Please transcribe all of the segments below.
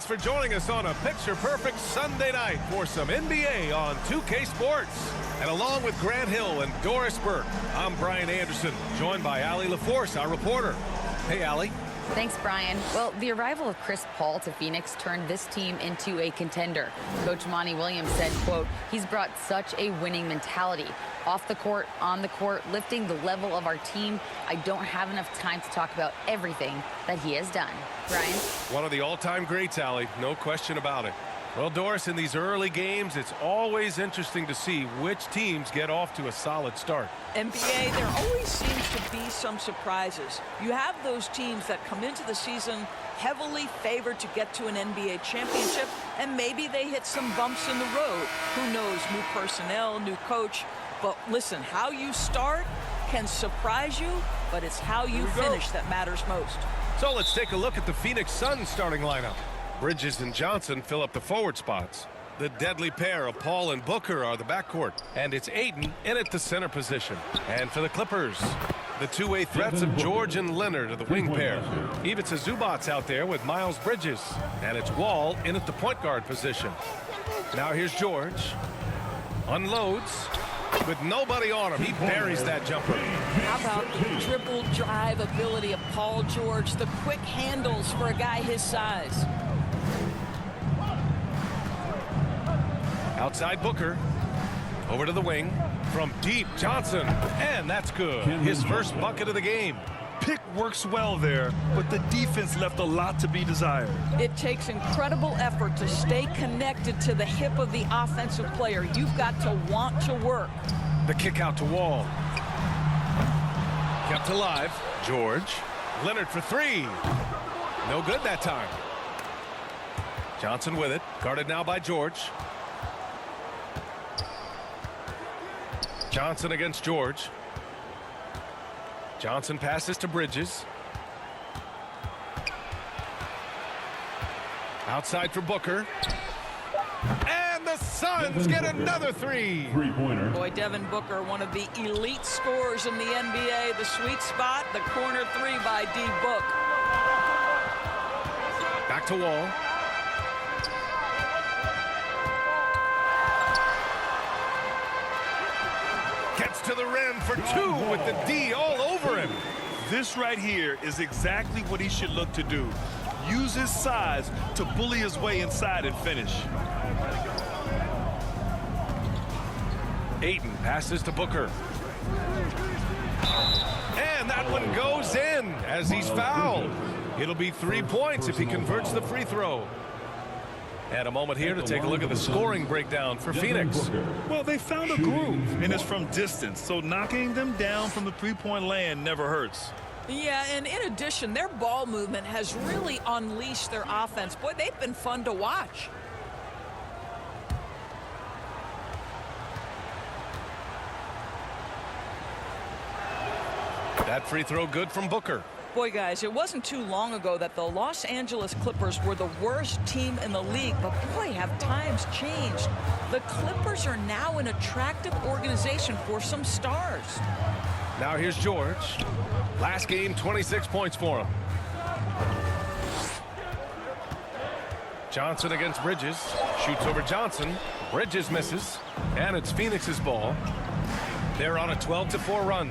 Thanks for joining us on a picture-perfect Sunday night for some NBA on 2K Sports. And along with Grant Hill and Doris Burke, I'm Brian Anderson, joined by Allie LaForce, our reporter. Hey, Allie. Thanks, Brian. Well, the arrival of Chris Paul to Phoenix turned this team into a contender. Coach Monty Williams said, quote, he's brought such a winning mentality. Off the court, on the court, lifting the level of our team. I don't have enough time to talk about everything that he has done. Brian? One of the all-time greats, Allie. No question about it. Well, Doris, in these early games, it's always interesting to see which teams get off to a solid start. NBA, there always seems to be some surprises. You have those teams that come into the season heavily favored to get to an NBA championship, and maybe they hit some bumps in the road. Who knows, new personnel, new coach. But listen, how you start can surprise you, but it's how you finish that matters most. So let's take a look at the Phoenix Suns starting lineup. Bridges and Johnson fill up the forward spots. The deadly pair of Paul and Booker are the backcourt, and it's Ayton in at the center position. And for the Clippers, the two-way threats of George and Leonard are the wing pair. Ivica Zubac's out there with Miles Bridges, and it's Wall in at the point guard position. Now here's George. Unloads with nobody on him. He buries that jumper. How about the dribble drive ability of Paul George, the quick handles for a guy his size. Outside Booker. Over to the wing. From deep, Johnson. And that's good. His first bucket of the game. Pick works well there, but the defense left a lot to be desired. It takes incredible effort to stay connected to the hip of the offensive player. You've got to want to work. The kick out to Wall. Kept alive. George. Leonard for three. No good that time. Johnson with it. Guarded now by George. Johnson against George. Johnson passes to Bridges. Outside for Booker. And the Suns get another three. Three-pointer. Boy, Devin Booker, one of the elite scorers in the NBA. The sweet spot, the corner three by D. Book. Back to Wall. Gets to the rim for two with the D all over him. This right here is exactly what he should look to do. Use his size to bully his way inside and finish. Ayton passes to Booker. And that one goes in as he's fouled. It'll be 3 points if he converts the free throw. And a moment here to take a look at the scoring breakdown for Phoenix. Well, they found a groove, and it's from distance, so knocking them down from the three-point land never hurts. Yeah, and in addition, their ball movement has really unleashed their offense. Boy, they've been fun to watch. That free throw good from Booker. Boy, guys, it wasn't too long ago that the Los Angeles Clippers were the worst team in the league, but boy, have times changed. The Clippers are now an attractive organization for some stars. Now here's George. Last game, 26 points for him. Johnson against Bridges. Shoots over Johnson. Bridges misses. And it's Phoenix's ball. They're on a 12-4 run.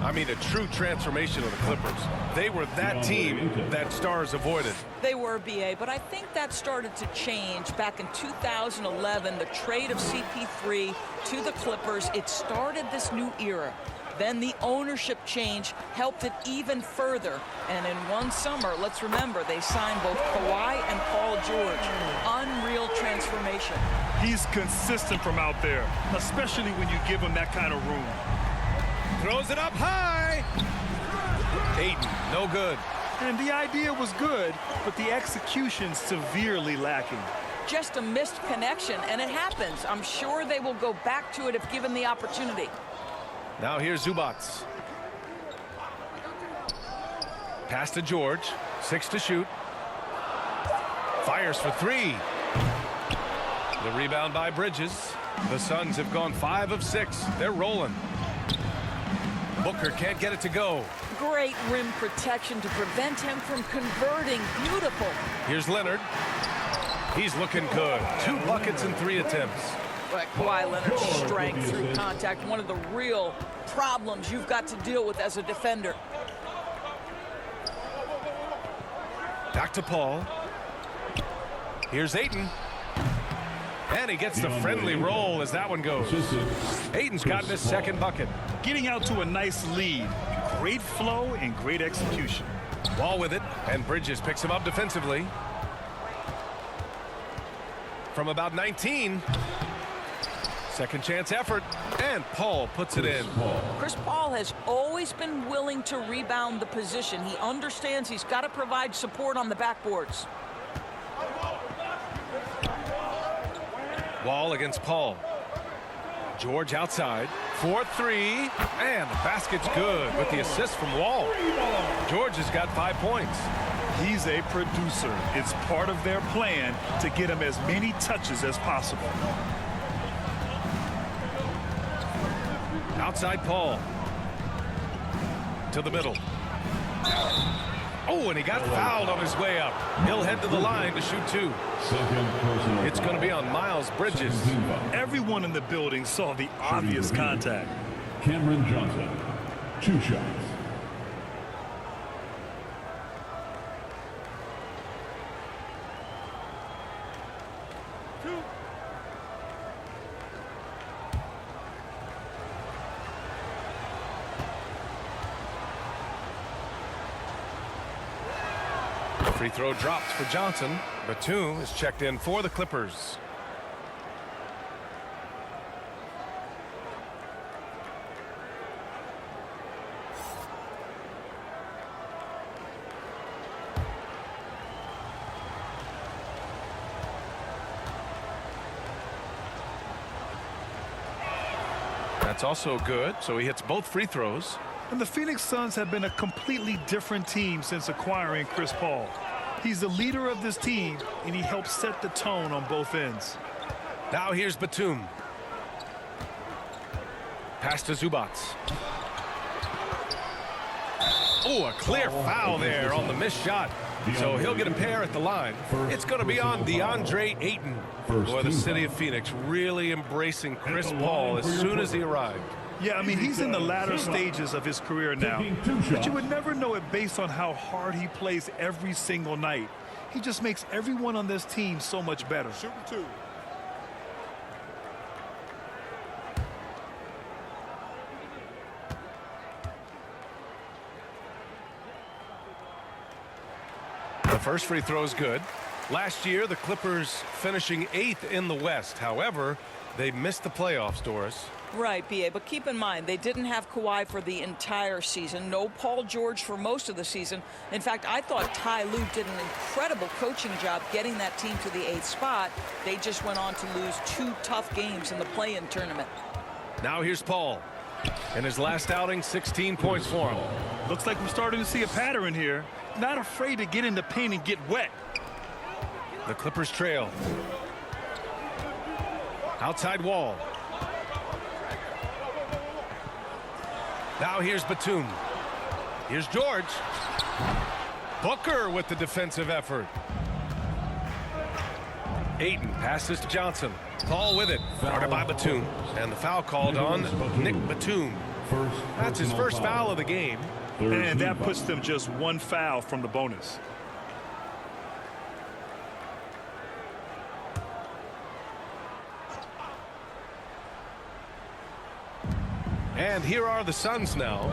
I mean, a true transformation of the Clippers. They were that team that stars avoided. They were, BA, but I think that started to change back in 2011, the trade of CP3 to the Clippers. It started this new era. Then the ownership change helped it even further. And in one summer, let's remember, they signed both Kawhi and Paul George. Unreal transformation. He's consistent from out there, especially when you give him that kind of room. Throws it up high. Ayton, no good. And the idea was good, but the execution severely lacking. Just a missed connection, and it happens. I'm sure they will go back to it if given the opportunity. Now here's Zubac. Pass to George. 6 to shoot. Fires for three. The rebound by Bridges. The Suns have gone 5 of 6. They're rolling. Booker can't get it to go. Great rim protection to prevent him from converting. Beautiful. Here's Leonard. He's looking good. 2 buckets in 3 attempts. But Kawhi Leonard's strength through contact, one of the real problems you've got to deal with as a defender. Back to Paul. Here's Ayton. And he gets the friendly roll as that one goes. Ayton's gotten his 2nd bucket. Getting out to a nice lead. Great flow and great execution. Wall with it, and Bridges picks him up defensively. From about 19. Second chance effort, and Paul puts it in. Chris Paul has always been willing to rebound the position. He understands he's got to provide support on the backboards. Wall against Paul. George outside. 4-3, and the basket's good with the assist from Wall. George has got 5 points. He's a producer. It's part of their plan to get him as many touches as possible. Outside Paul. To the middle. Oh, and he got fouled on his way up. He'll head to the line to shoot 2. It's going to be on Miles Bridges. Everyone in the building saw the obvious contact. Cameron Johnson, 2 shots. Free throw dropped for Johnson. Batum is checked in for the Clippers. That's also good, so he hits both free throws. And the Phoenix Suns have been a completely different team since acquiring Chris Paul. He's the leader of this team, and he helps set the tone on both ends. Now here's Batum. Pass to Zubac. Oh, a clear foul there on the missed shot. So he'll get a pair at the line. It's going to be on DeAndre Ayton. Boy, the city of Phoenix really embracing Chris Paul as soon as he arrived. Yeah, I mean, he's in the latter stages of his career now. But you would never know it based on how hard he plays every single night. He just makes everyone on this team so much better. Shooting 2. The first free throw is good. Last year, the Clippers finishing 8th in the West. However, they missed the playoffs, Doris. Right, B.A., but keep in mind, they didn't have Kawhi for the entire season. No Paul George for most of the season. In fact, I thought Ty Lue did an incredible coaching job getting that team to the 8th spot. They just went on to lose 2 tough games in the play-in tournament. Now here's Paul. In his last outing, 16 points for him. Looks like we're starting to see a pattern here. Not afraid to get in the paint and get wet. The Clippers trail. Outside Wall. Now here's Batum. Here's George. Booker with the defensive effort. Ayton passes to Johnson. Paul with it. Guarded by Batum. And the foul called on Nick Batum. That's his first foul of the game. And that puts them just 1 foul from the bonus. And here are the Suns now.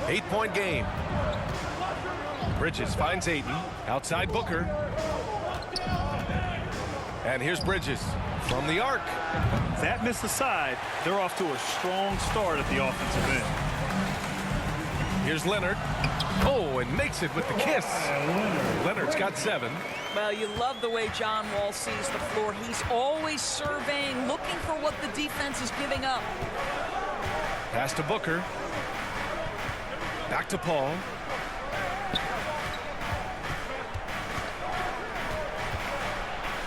8-point game. Bridges finds Ayton. Outside Booker. And here's Bridges from the arc. That missed aside. They're off to a strong start at the offensive end. Here's Leonard. Oh, and makes it with the kiss. Leonard's got 7. Well, you love the way John Wall sees the floor. He's always surveying, looking for what the defense is giving up. Pass to Booker. Back to Paul.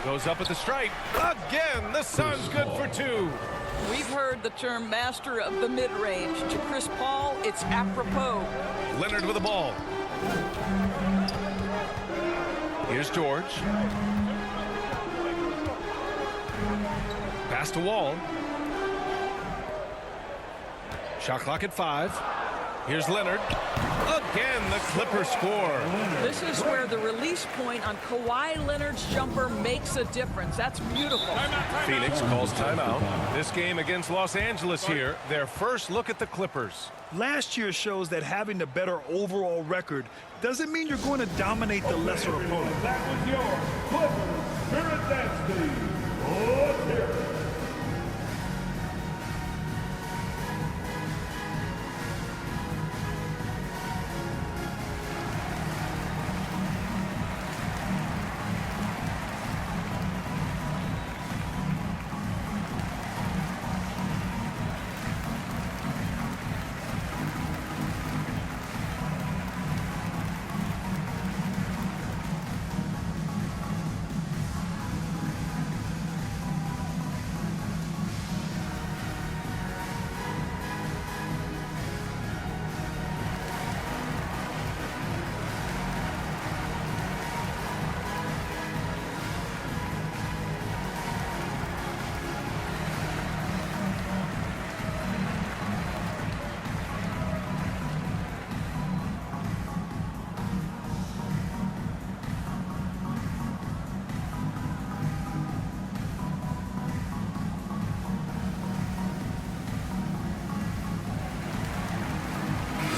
Goes up at the stripe. Again, the Suns good for 2. We've heard the term master of the mid-range. To Chris Paul, it's apropos. Leonard with the ball. Here's George. Pass to Wall. Shot clock at 5. Here's Leonard. Again, the Clippers score. This is where the release point on Kawhi Leonard's jumper makes a difference. That's beautiful. Phoenix calls timeout. This game against Los Angeles here, their first look at the Clippers. Last year shows that having the better overall record doesn't mean you're going to dominate the lesser opponent. That was your Clippers Spirit Dance Team. Let's hear it.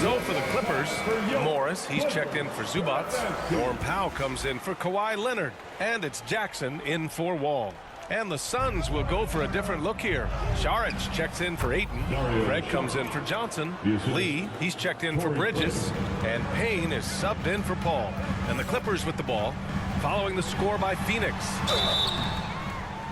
So for the Clippers, Morris, he's checked in for Zubats. Norm Powell comes in for Kawhi Leonard. And it's Jackson in for Wall. And the Suns will go for a different look here. Saric checks in for Ayton. Greg comes in for Johnson. Lee, he's checked in for Bridges. And Payne is subbed in for Paul. And the Clippers with the ball, following the score by Phoenix.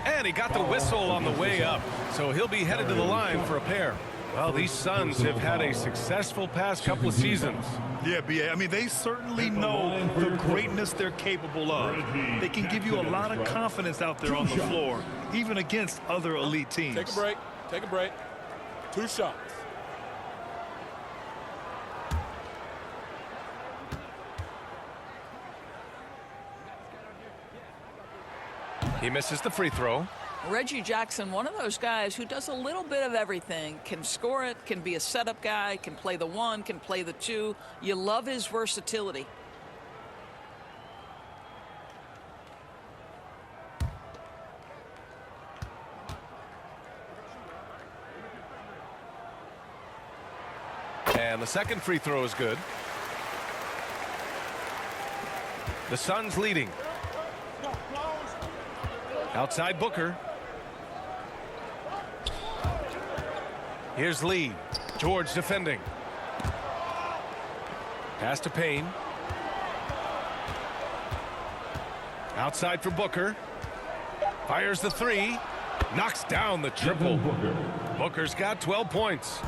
And he got the whistle on the way up. So he'll be headed to the line for a pair. Well, these Suns have had a successful past couple of seasons. Yeah, B.A. I mean, they certainly know the greatness they're capable of. They can give you a lot of confidence out there on the floor, even against other elite teams. Take a break. Take a break. 2 shots. He misses the free throw. Reggie Jackson, one of those guys who does a little bit of everything. Can score it, can be a setup guy, can play the 1, can play the 2. You love his versatility. And the second free throw is good. The Suns leading. Outside Booker. Here's Lee. George defending. Pass to Payne. Outside for Booker. Fires the 3. Knocks down the triple. Booker's got 12 points.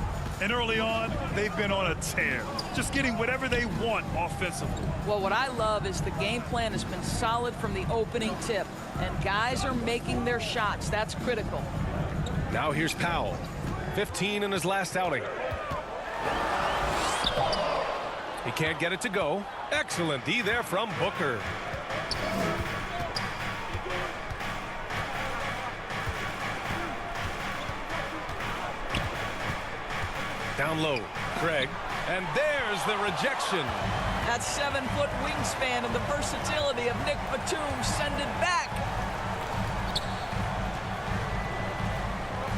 And early on, they've been on a tear, just getting whatever they want offensively. Well, what I love is the game plan has been solid from the opening tip, and guys are making their shots. That's critical. Now here's Powell. 15 in his last outing. He can't get it to go. Excellent D there from Booker. Down low, Craig, and there's the rejection. That 7-foot wingspan and the versatility of Nick Batum send it back.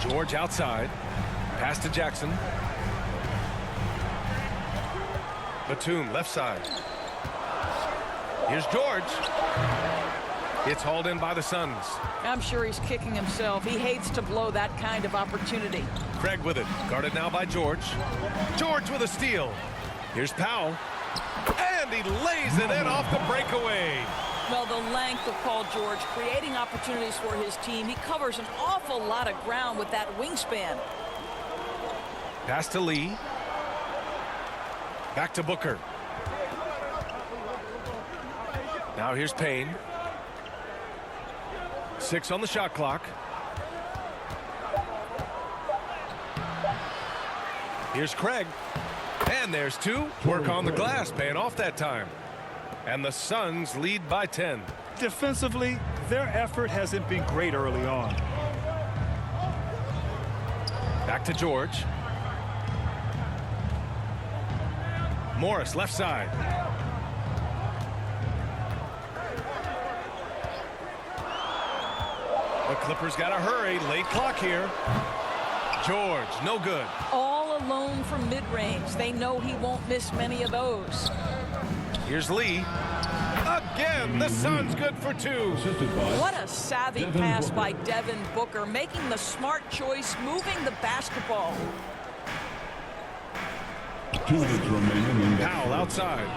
George outside, pass to Jackson. Batum left side. Here's George. It's hauled in by the Suns. I'm sure he's kicking himself. He hates to blow that kind of opportunity. Craig with it, guarded now by George. George with a steal. Here's Powell. And he lays it in off the breakaway. Well, the length of Paul George creating opportunities for his team. He covers an awful lot of ground with that wingspan. Pass to Lee. Back to Booker. Now here's Payne. 6 on the shot clock. Here's Craig. And there's 2. Work on the glass, paying off that time. And the Suns lead by 10. Defensively, their effort hasn't been great early on. Back to George. Morris, left side. The Clippers got to hurry. Late clock here. George, no good. All alone from mid-range. They know he won't miss many of those. Here's Lee. Again, the Suns good for two. What a savvy pass by Devin Booker, making the smart choice, moving the basketball. 2 minutes remaining in the Powell outside.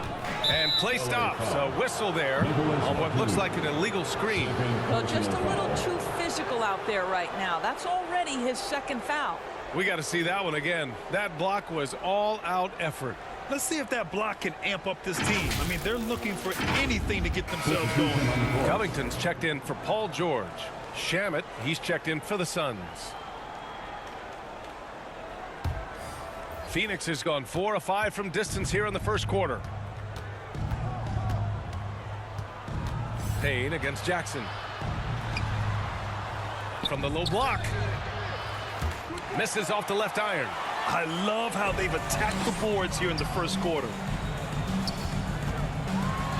And play stops. A whistle there on what looks like an illegal screen. Well, just a little too physical out there right now. That's already his second foul. We got to see that one again. That block was all-out effort. Let's see if that block can amp up this team. I mean, they're looking for anything to get themselves going. Covington's checked in for Paul George. Shamet, he's checked in for the Suns. Phoenix has gone 4 of 5 from distance here in the first quarter. Payne against Jackson. From the low block. Misses off the left iron. I love how they've attacked the boards here in the first quarter.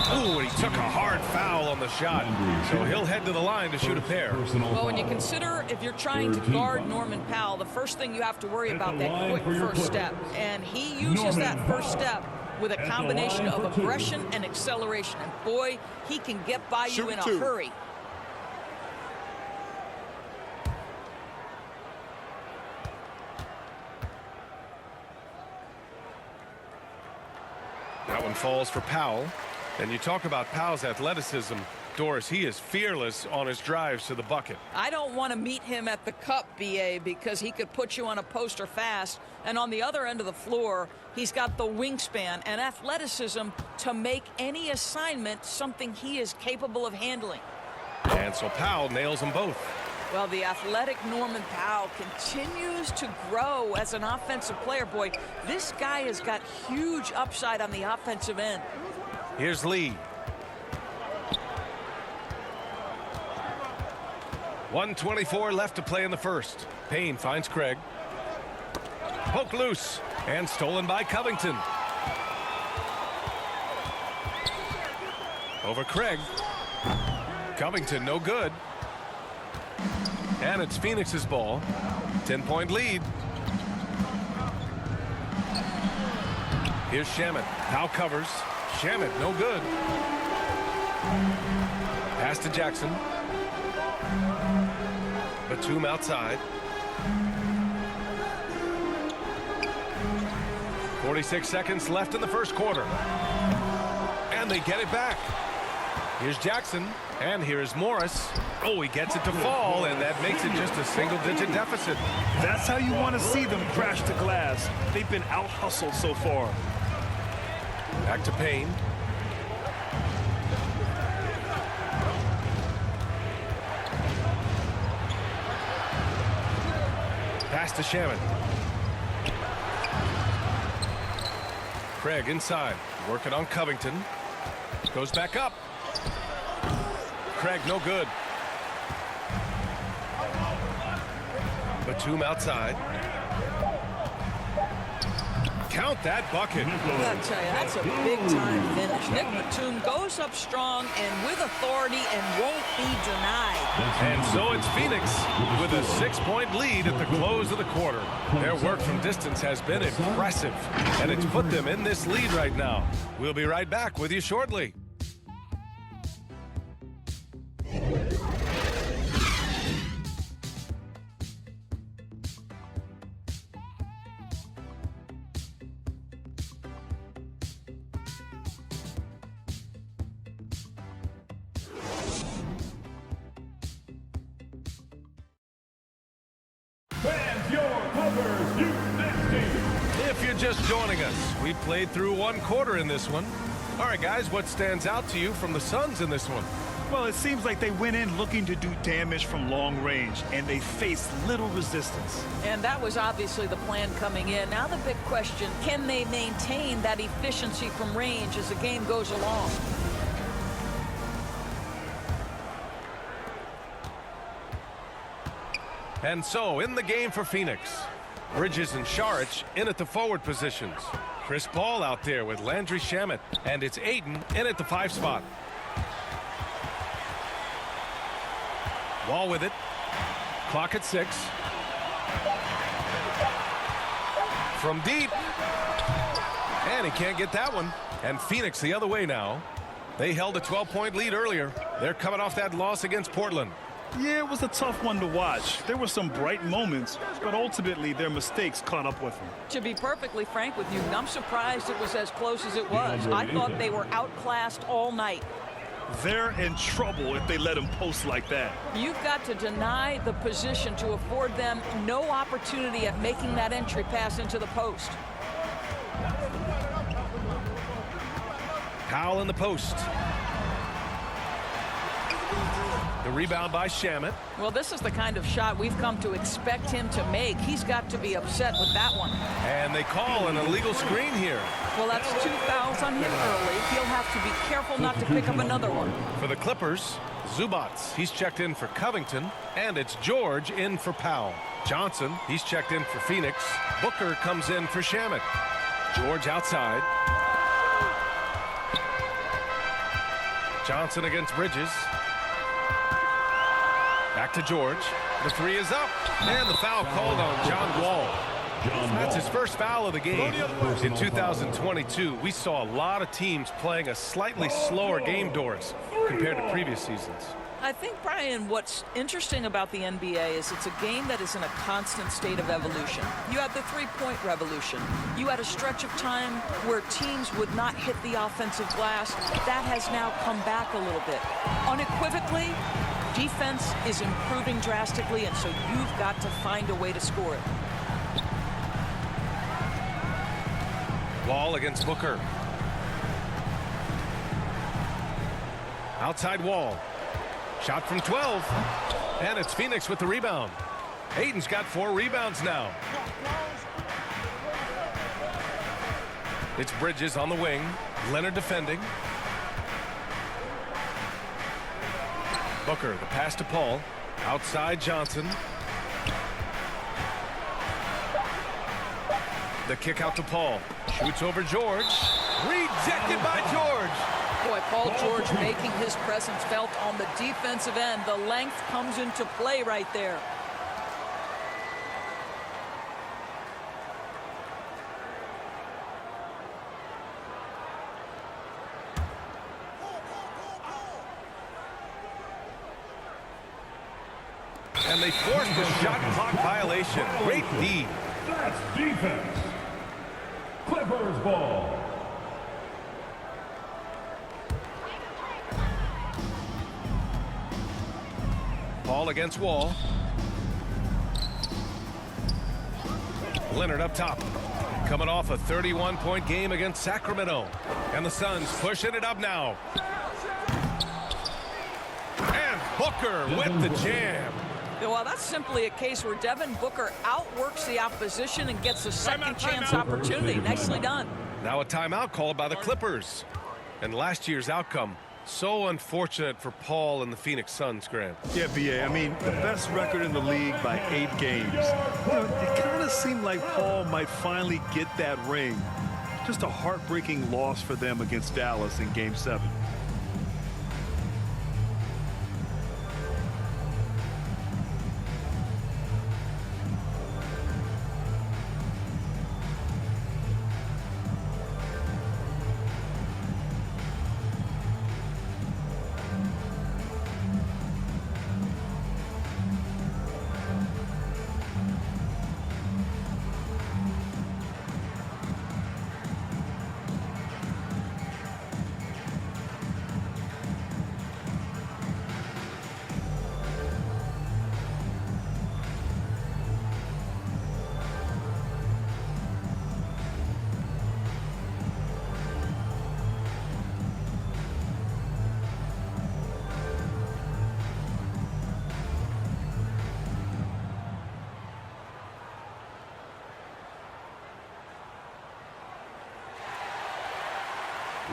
Ooh, and he took a hard foul on the shot. So he'll head to the line to shoot a pair. Well, when you consider if you're trying to guard Norman Powell, the first thing you have to worry about that quick first step. And he uses that first step with a combination of aggression and acceleration. And boy, he can get by you in a hurry. That one falls for Powell. And you talk about Powell's athleticism. Doris, he is fearless on his drives to the bucket. I don't want to meet him at the cup, BA, because he could put you on a poster fast. And on the other end of the floor, he's got the wingspan and athleticism to make any assignment something he is capable of handling. And so Powell nails them both. Well, the athletic Norman Powell continues to grow as an offensive player. Boy, this guy has got huge upside on the offensive end. Here's Lee. 1:24 left to play in the first. Payne finds Craig. Poke loose and stolen by Covington. Over Craig. Covington no good. And it's Phoenix's ball. 10-point lead. Here's Shamet. Now covers. Shamet no good. Pass to Jackson. Batum outside. 46 seconds left in the first quarter. And they get it back. Here's Jackson. And here's Morris. Oh, he gets it to fall, and that makes it just a single-digit deficit. That's how you want to see them crash the glass. They've been out-hustled so far. Back to Payne. Pass to Shamet. Craig inside, working on Covington. Goes back up. Craig no good. Batum outside. Count that bucket. I gotta tell you, that's a big-time finish. Nick Batum goes up strong and with authority and won't be denied. And so it's Phoenix with a 6-point lead at the close of the quarter. Their work from distance has been impressive, and it's put them in this lead right now. We'll be right back with you shortly. Fans, your Clippers Youth Next Team. If you're just joining us, we played through one quarter in this one. All right, guys, what stands out to you from the Suns in this one? Well, it seems like they went in looking to do damage from long range, and they faced little resistance. And that was obviously the plan coming in. Now the big question, can they maintain that efficiency from range as the game goes along? And so, in the game for Phoenix, Bridges and Saric in at the forward positions. Chris Paul out there with Landry Shamet. And it's Ayton in at the 5 spot. Wall with it. Clock at 6. From deep. And he can't get that one. And Phoenix the other way now. They held a 12-point lead earlier. They're coming off that loss against Portland. Yeah, it was a tough one to watch. There were some bright moments, but ultimately their mistakes caught up with them. To be perfectly frank with you, I'm surprised it was as close as it was. I thought they were outclassed all night. They're in trouble if they let them post like that. You've got to deny the position to afford them no opportunity at making that entry pass into the post. Powell in the post. The rebound by Shamet. Well, this is the kind of shot we've come to expect him to make. He's got to be upset with that one. And they call an illegal screen here. Well, that's 2 fouls on him early. He'll have to be careful not to pick up another one. For the Clippers, Zubats, he's checked in for Covington. And it's George in for Powell. Johnson, he's checked in for Phoenix. Booker comes in for Shamet. George outside. Johnson against Bridges. Back to George. The 3 is up. And the foul called on John Wall. That's his first foul of the game. In 2022, we saw a lot of teams playing a slightly slower game, Doris, compared to previous seasons. I think, Brian, what's interesting about the NBA is it's a game that is in a constant state of evolution. You had the three-point revolution. You had a stretch of time where teams would not hit the offensive glass. That has now come back a little bit. Unequivocally, defense is improving drastically, and so you've got to find a way to score it. Wall against Booker. Outside Wall. Shot from 12. And it's Phoenix with the rebound. Ayton's got 4 rebounds now. It's Bridges on the wing. Leonard defending. Booker, the pass to Paul. Outside Johnson. The kick out to Paul. Shoots over George. Rejected by George. Boy, Paul George making his presence felt on the defensive end. The length comes into play right there. And they forced the shot clock violation. Great D. That's defense. Clippers ball. Paul against Wall. Leonard up top. Coming off a 31-point game against Sacramento. And the Suns pushing it up now. And Booker with the jam. Well, that's simply a case where Devin Booker outworks the opposition and gets a second chance opportunity. Nicely done. Now a timeout called by the Clippers. And last year's outcome, so unfortunate for Paul and the Phoenix Suns, Grant. Yeah, B.A., I mean, the best record in the league by 8 games. You know, it kind of seemed like Paul might finally get that ring. Just a heartbreaking loss for them against Dallas in Game 7.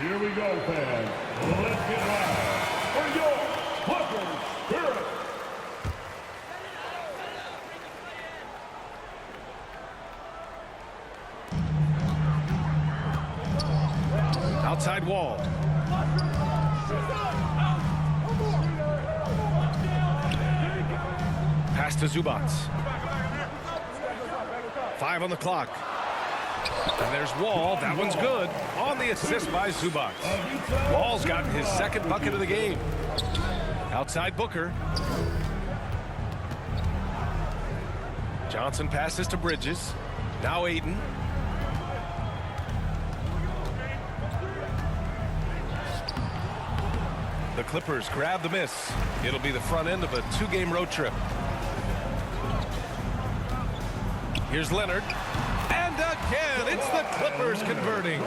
Here we go, fans. Let's get loud for your Clippers spirit. Outside Wall. Pass to Zubats. 5 on the clock. And there's Wall. That one's good. On the assist by Zubats. Wall's gotten his second bucket of the game. Outside Booker. Johnson passes to Bridges. Now Aiden. The Clippers grab the miss. It'll be the front end of a 2-game road trip. Here's Leonard. And again, it's the Clippers converting.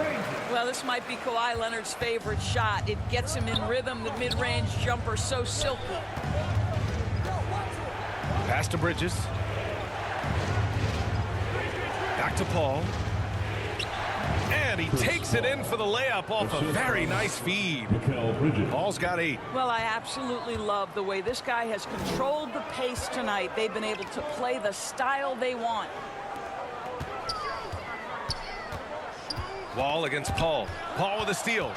Well, this might be Kawhi Leonard's favorite shot. It gets him in rhythm. The mid-range jumper so silky. Pass to Bridges. Back to Paul. And he takes it in for the layup off a very nice feed. Paul's got 8. Well, I absolutely love the way this guy has controlled the pace tonight. They've been able to play the style they want. Wall against Paul. Paul with a steal.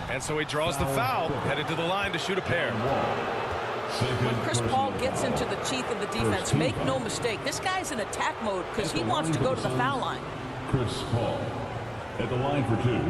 And so he draws the foul, headed to the line to shoot a pair. When Chris Paul gets into the teeth of the defense, make no mistake, this guy's in attack mode because he wants to go to the foul line. Chris Paul at the line for 2.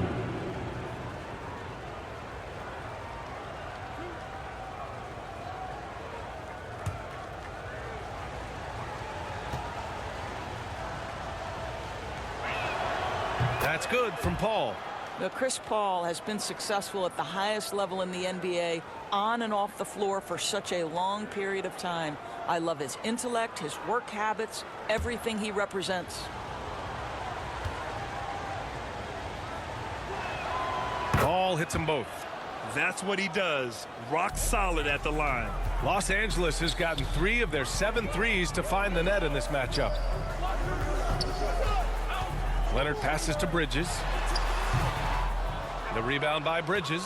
That's good from Paul. Now, Chris Paul has been successful at the highest level in the NBA, on and off the floor for such a long period of time. I love his intellect, his work habits, everything he represents. Paul hits them both. That's what he does. Rock solid at the line. Los Angeles has gotten 3 of their 7 threes to find the net in this matchup. Leonard passes to Bridges. The rebound by Bridges.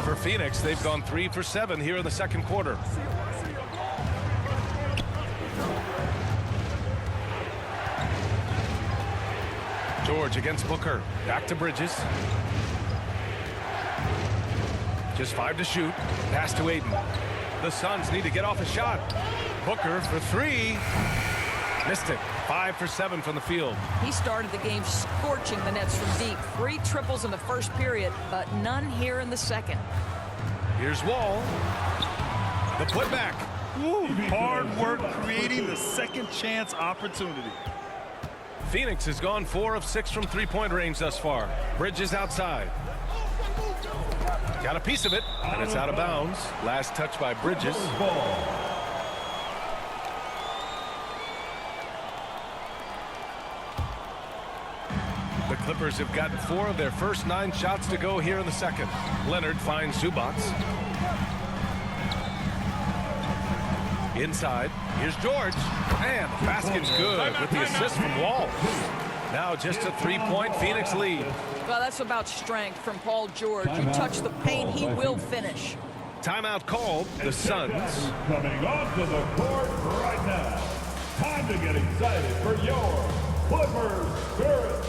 For Phoenix, they've gone 3 for 7 here in the second quarter. George against Booker. Back to Bridges. Just 5 to shoot. Pass to Aiden. The Suns need to get off a shot. Booker for 3. Missed it. 5 for 7 from the field. He started the game scorching the nets from deep. 3 triples in the first period, but none here in the second. Here's Wall. The putback. Woo, hard work creating the second chance opportunity. Phoenix has gone 4 of 6 from 3-point range thus far. Bridges outside. Got a piece of it, and it's out of bounds. Last touch by Bridges. The Clippers have gotten 4 of their first 9 shots to go here in the second. Leonard finds Zubats. Inside. Here's George. And the basket's good with the assist from Wall. Now just a 3-point Phoenix lead. Well, that's about strength from Paul George. You touch the paint, he will finish. Timeout called. The Suns. Coming onto the court right now. Time to get excited for your Clippers Spirit.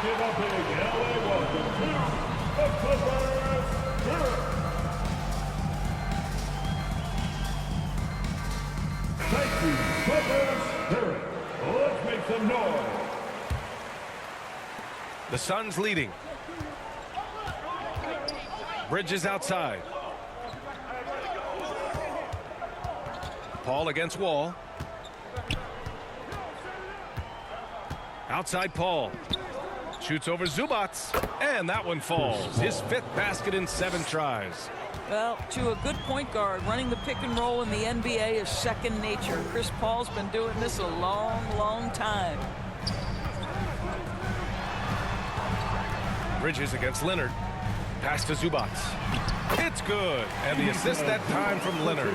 Give a big LA welcome to the Clippers Spirit. Thank you, Clippers Spirit. Let's make some noise The Suns leading. Bridges outside. Paul against Wall. Outside Paul. Shoots over Zubats. And that one falls. His 5th basket in 7 tries. Well, to a good point guard, running the pick and roll in the NBA is second nature. Chris Paul's been doing this a long, long time. Bridges against Leonard. Pass to Zubats. It's good. And the assist that time from Leonard.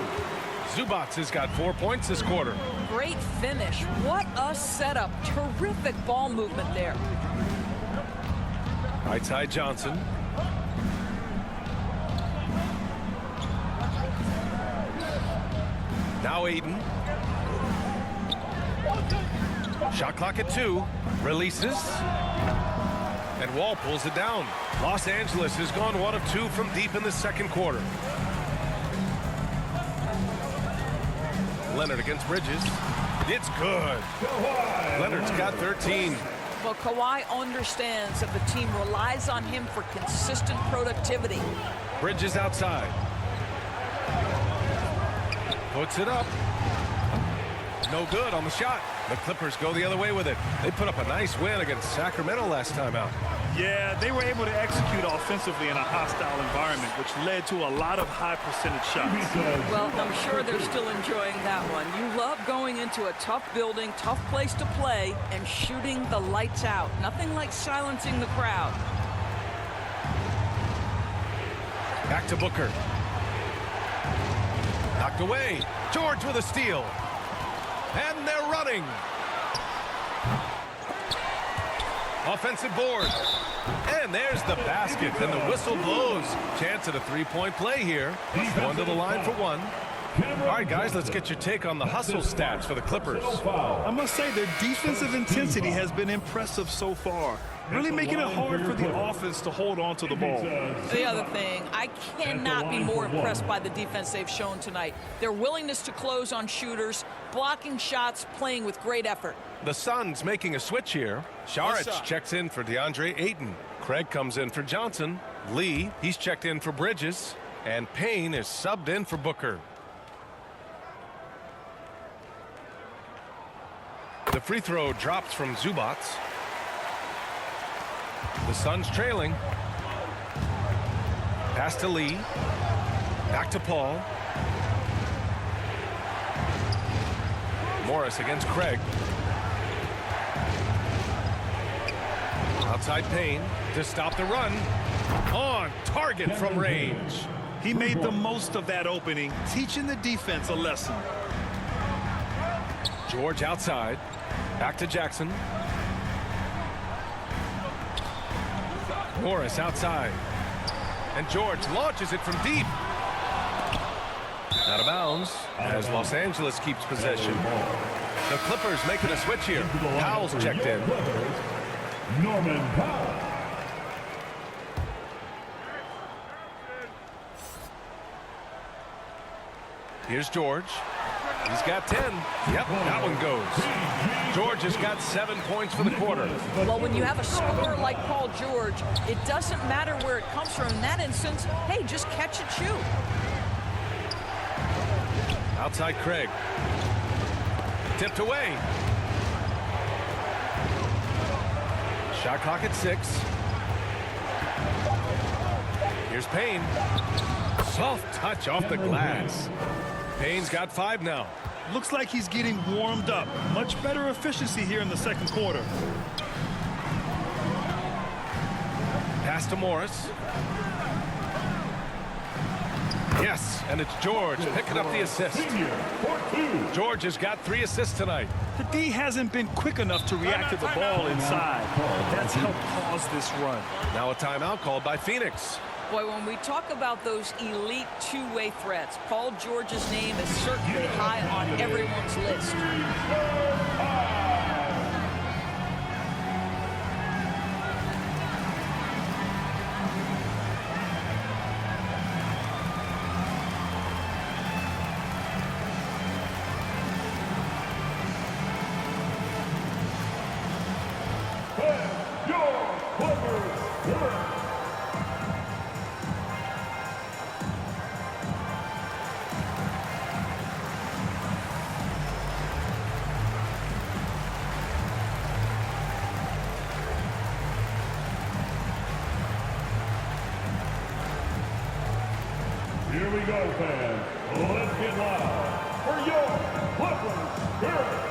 Zubats has got 4 points this quarter. Great finish. What a setup. Terrific ball movement there. Right side Johnson. Now Aiden. Shot clock at 2. Releases. And Wall pulls it down. Los Angeles has gone 1 of 2 from deep in the second quarter. Leonard against Bridges. It's good. Leonard's got 13. Well, Kawhi understands that the team relies on him for consistent productivity. Bridges outside. Puts it up. No good on the shot. The Clippers go the other way with it. They put up a nice win against Sacramento last time out. Yeah, they were able to execute offensively in a hostile environment, which led to a lot of high percentage shots. Well, I'm sure they're still enjoying that one. You love going into a tough building, tough place to play, and shooting the lights out. Nothing like silencing the crowd. Back to Booker. Knocked away. George with a steal. And they're running. Offensive board. And there's the basket. And the whistle blows. Chance at a 3-point play here. One to the line for 1. All right, guys, let's get your take on the hustle stats for the Clippers. I must say their defensive intensity has been impressive so far. Really making it hard for the offense to hold on to the ball. The other thing, I cannot be more impressed by the defense they've shown tonight. Their willingness to close on shooters, blocking shots, playing with great effort. The Suns making a switch here. Saric up? checks in for DeAndre Ayton. Craig comes in for Johnson. Lee, he's checked in for Bridges. And Payne is subbed in for Booker. The free throw drops from Zubats. The Suns trailing. Pass to Lee. Back to Paul. Morris against Craig. Outside Payne to stop the run. On target from range. He made the most of that opening, teaching the defense a lesson. George outside. Back to Jackson. Morris outside. And George launches it from deep. Out of bounds as Los Angeles keeps possession. The Clippers making a switch here. Powell's checked in. Norman Powell. Here's George. He's got 10. Yep, that one goes. George has got 7 points for the quarter. Well, when you have a scorer like Paul George, it doesn't matter where it comes from. In that instance, hey, just catch and shoot. Outside Craig. Tipped away. Shot clock at 6. Here's Payne. Soft touch off the glass. Payne's got 5 now. Looks like he's getting warmed up. Much better efficiency here in the second quarter. Pass to Morris. Yes, and it's George picking up the assist. George has got 3 assists tonight. The D hasn't been quick enough to react to the ball inside. That's helped cause this run. Now a timeout called by Phoenix. Boy, when we talk about those elite two-way threats, Paul George's name is certainly high on everyone's list. Here we go, fans. Let's get loud for your Clippers Spirit.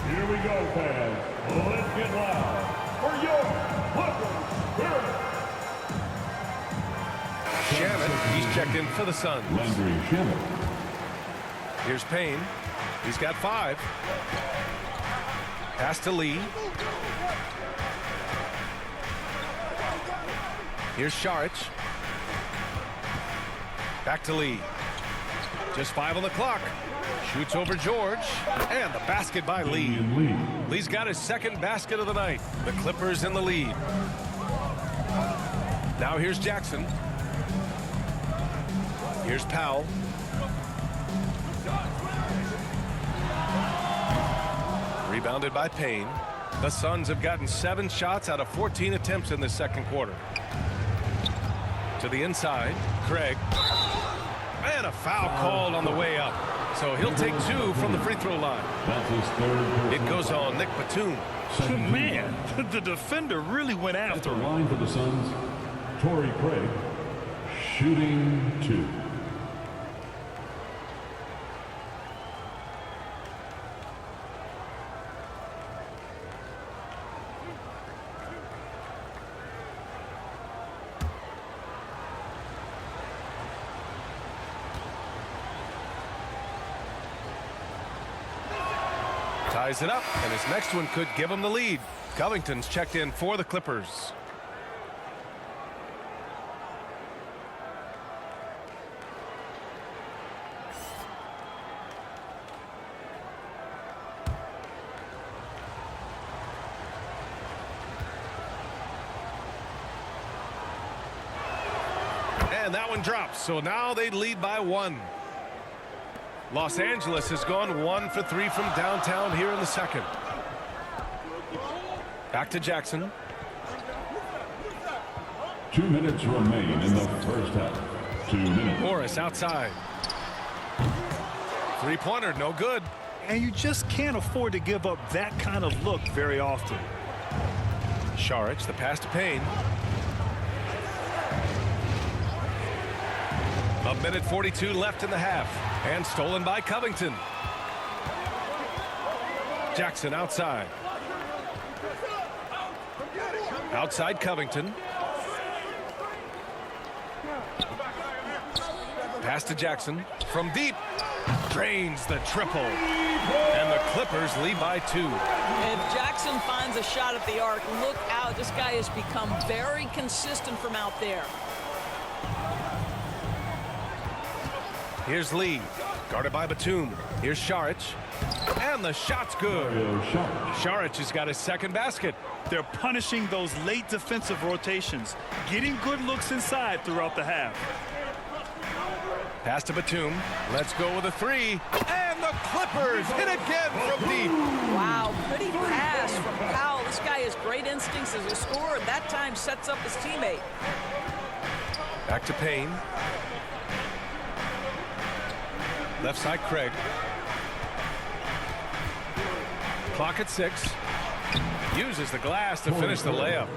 Here we go, fans. Let's get loud for your Clippers Spirit. Shannon, he's checked in for the Suns. Landry Shannon. Here's Payne. He's got 5. Pass to Lee. Here's Saric. Back to Lee. Just 5 on the clock. Shoots over George. And the basket by Lee. Lee's got his second basket of the night. The Clippers in the lead. Now here's Jackson. Here's Powell. Rebounded by Payne. The Suns have gotten 7 shots out of 14 attempts in the second quarter. To the inside, Craig. And a foul called on the way up. So he'll take 2 from the free throw line. That's his third. It goes on Nick Batum. Man, the defender really went At after the him. line for the Suns, Torrey Craig, shooting 2. Ties it up, and his next one could give him the lead. Covington's checked in for the Clippers. And that one drops, so now they lead by 1. Los Angeles has gone 1 for 3 from downtown here in the second. Back to Jackson. 2 minutes remain in the first half. 2 minutes. Morris outside. Three-pointer, no good. And you just can't afford to give up that kind of look very often. Saric, the pass to Payne. A minute 42 left in the half. And stolen by Covington. Jackson outside. Outside Covington. Pass to Jackson. From deep. Drains the triple. And the Clippers lead by 2. If Jackson finds a shot at the arc, look out. This guy has become very consistent from out there. Here's Lee. Guarded by Batum. Here's Saric. And the shot's good. Saric has got his second basket. They're punishing those late defensive rotations, getting good looks inside throughout the half. Pass to Batum. Let's go with a 3. And the Clippers hit again from deep. Wow, pretty pass from Powell. This guy has great instincts as a scorer, and that time sets up his teammate. Back to Payne. Left side, Craig. Clock at 6. Uses the glass to finish the layup.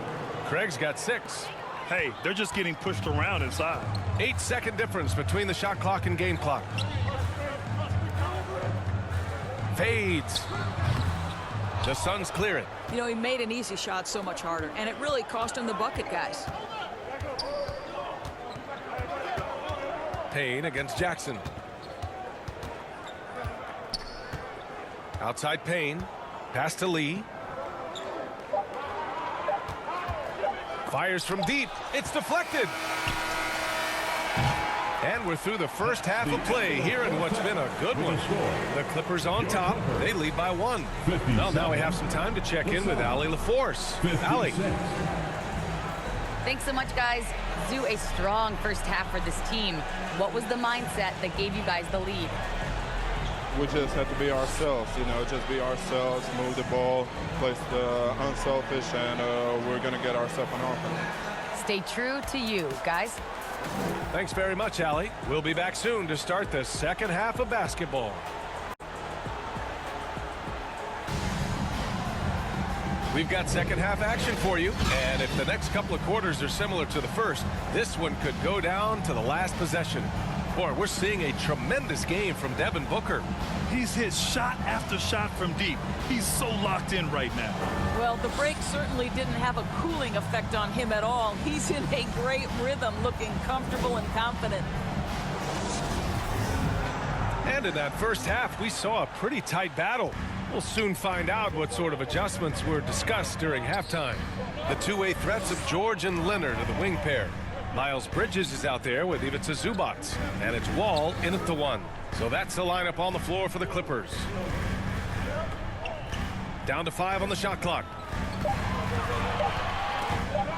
Craig's got 6. Hey, they're just getting pushed around inside. 8-second difference between the shot clock and game clock. Fades. The Suns clear it. You know, he made an easy shot so much harder, and it really cost him the bucket, guys. Payne against Jackson. Outside Payne. Pass to Lee. Fires from deep. It's deflected. And we're through the first half of play here in what's been a good one. The Clippers on top. They lead by 1. Well, now we have some time to check in with Allie LaForce. Allie. Thanks so much, guys. Zoo, a strong first half for this team. What was the mindset that gave you guys the lead? We just have to be ourselves, you know, just be ourselves, move the ball, play the unselfish, and we're going to get ourselves an offense. Stay true to you, guys. Thanks very much, Allie. We'll be back soon to start the second half of basketball. We've got second half action for you, and if the next couple of quarters are similar to the first, this one could go down to the last possession. Boy, we're seeing a tremendous game from Devin Booker. He's hit shot after shot from deep. He's so locked in right now. Well, the break certainly didn't have a cooling effect on him at all. He's in a great rhythm, looking comfortable and confident. And in that first half, we saw a pretty tight battle. We'll soon find out what sort of adjustments were discussed during halftime. The two-way threats of George and Leonard are the wing pair. Miles Bridges is out there with Ivica Zubac, and it's Wall in at the one. So that's the lineup on the floor for the Clippers. Down to 5 on the shot clock.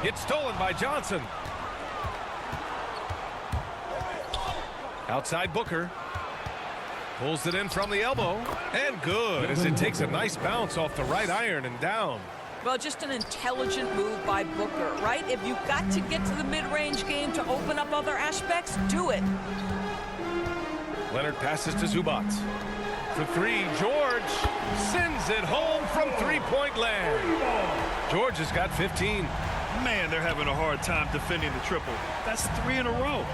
It's stolen by Johnson. Outside Booker. Pulls it in from the elbow. And good, as it takes a nice bounce off the right iron and down. Well, just an intelligent move by Booker, right? If you've got to get to the mid-range game to open up other aspects, do it. Leonard passes to Zubac. For three, George sends it home from three-point land. George has got 15. Man, they're having a hard time defending the triple. That's 3 in a row.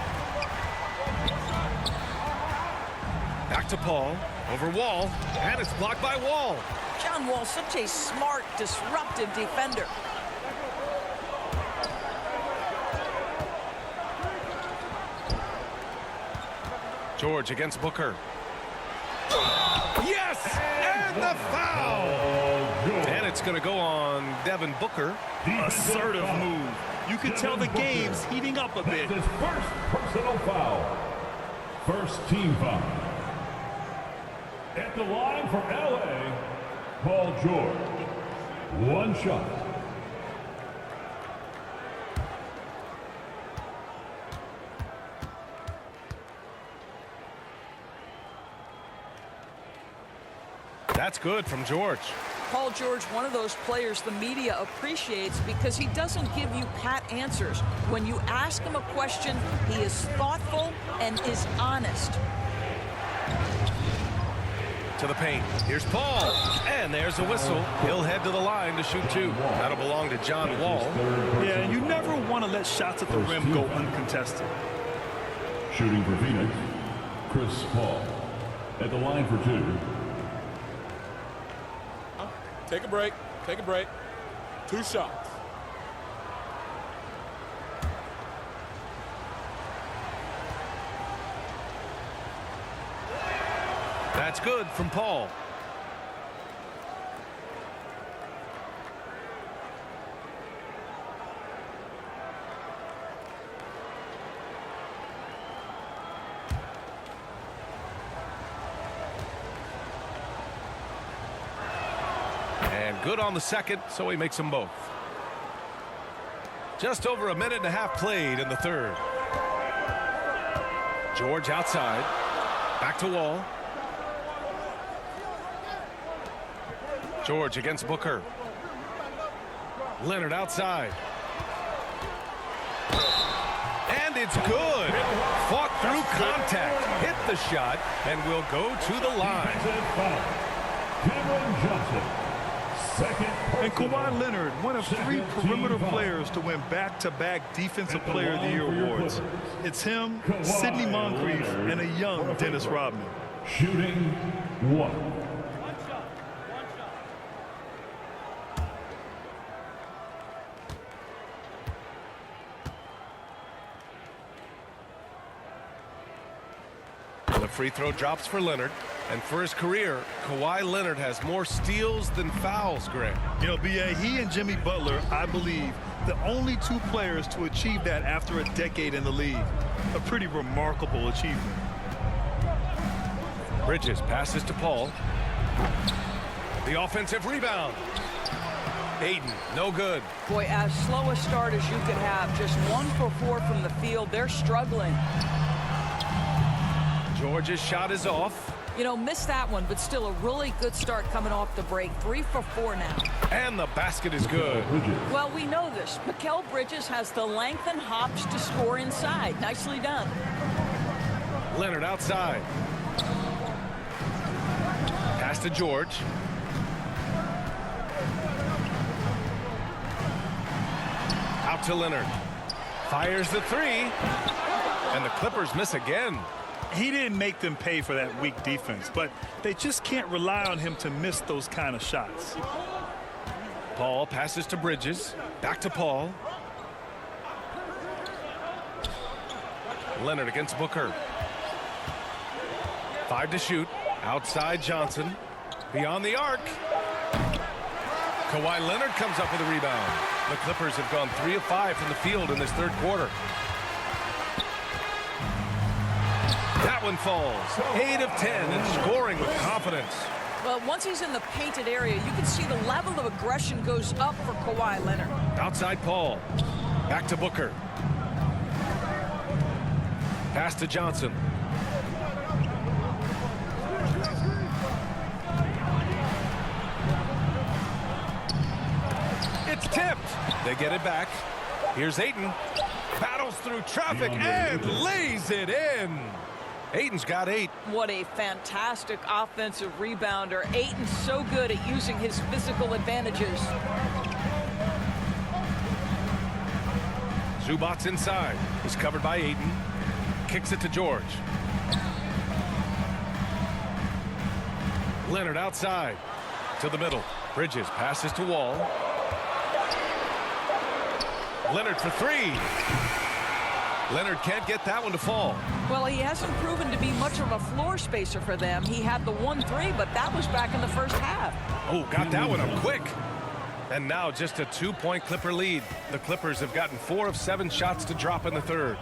Back to Paul, over Wall, and it's blocked by Wall. John Wall, such a smart, disruptive defender. George against Booker. Yes! And the foul! And it's going to go on Devin Booker. Assertive move. You could tell the game's heating up a bit. His first personal foul. First team foul. At the line for LA, Paul George. One shot. That's good from George. Paul George, one of those players the media appreciates because he doesn't give you pat answers. When you ask him a question, he is thoughtful and is honest. To the paint. Here's Paul. And there's a whistle. He'll head to the line to shoot 2. That'll belong to John Wall. Yeah, you never want to let shots at the rim go uncontested. Shooting for Phoenix, Chris Paul. At the line for 2. Take a break. Take a break. 2 shots. That's good from Paul. And good on the second, so he makes them both. Just over a minute and a half played in the third. George outside. Back to Wall. George against Booker. Leonard outside. And it's good. Fought through contact. Hit the shot and will go to the line. Cameron Johnson. Second. And Kawhi Leonard, one of 3 perimeter players to win back-to-back Defensive Player of the Year awards. It's him, Sidney Moncrief, and a young Dennis Rodman. Shooting 1. The free throw drops for Leonard. And for his career, Kawhi Leonard has more steals than fouls, Greg. You know, B.A., he and Jimmy Butler, I believe, the only 2 players to achieve that after a decade in the league. A pretty remarkable achievement. Bridges passes to Paul. The offensive rebound. Aiden, no good. Boy, as slow a start as you could have, just 1 for 4 from the field. They're struggling. George's shot is off. You know, missed that one, but still a really good start coming off the break. 3 for 4 now. And the basket is good. Well, we know this. Mikal Bridges has the length and hops to score inside. Nicely done. Leonard outside. Pass to George. Out to Leonard. Fires the three. And the Clippers miss again. He didn't make them pay for that weak defense, but they just can't rely on him to miss those kind of shots. Paul passes to Bridges. Back to Paul. Leonard against Booker. 5 to shoot. Outside Johnson. Beyond the arc. Kawhi Leonard comes up with a rebound. The Clippers have gone 3 of 5 from the field in this third quarter. That one falls. 8 of 10 and scoring with confidence. Well, once he's in the painted area, you can see the level of aggression goes up for Kawhi Leonard. Outside Paul. Back to Booker. Pass to Johnson. It's tipped. They get it back. Here's Ayton. Battles through traffic and lays it in. Ayton's got 8. What a fantastic offensive rebounder. Ayton's so good at using his physical advantages. Zubac's inside. He's covered by Ayton. Kicks it to George. Leonard outside. To the middle. Bridges passes to Wall. Leonard for 3. Leonard can't get that one to fall. Well, he hasn't proven to be much of a floor spacer for them. He had the 1-3, but that was back in the first half. Oh, got that one up quick. And now just a 2-point Clipper lead. The Clippers have gotten 4 of 7 shots to drop in the third.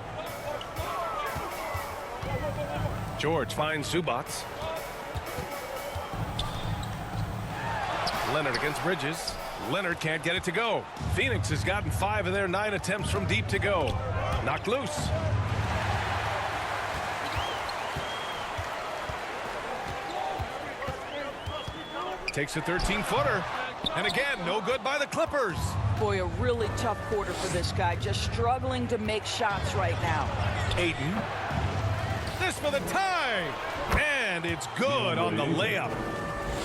George finds Zubac. Leonard against Bridges. Leonard can't get it to go. Phoenix has gotten 5 of their 9 attempts from deep to go. Knocked loose. Takes a 13-footer. And again, no good by the Clippers. Boy, a really tough quarter for this guy. Just struggling to make shots right now. Ayton. This for the tie. And it's good on the layup.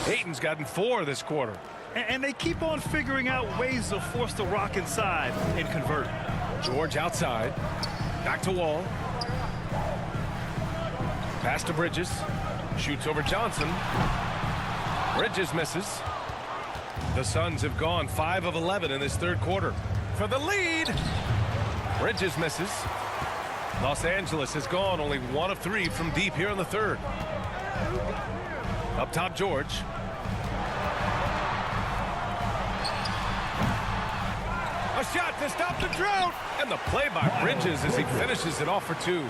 Ayton's gotten 4 this quarter. And they keep on figuring out ways to force the rock inside and convert. George outside. Back to Wall. Pass to Bridges. Shoots over Johnson. Bridges misses. The Suns have gone 5 of 11 in this third quarter. For the lead. Bridges misses. Los Angeles has gone only 1 of 3 from deep here in the third. Up top, George. A shot to stop the drought. And the play by Bridges as he finishes it off for 2.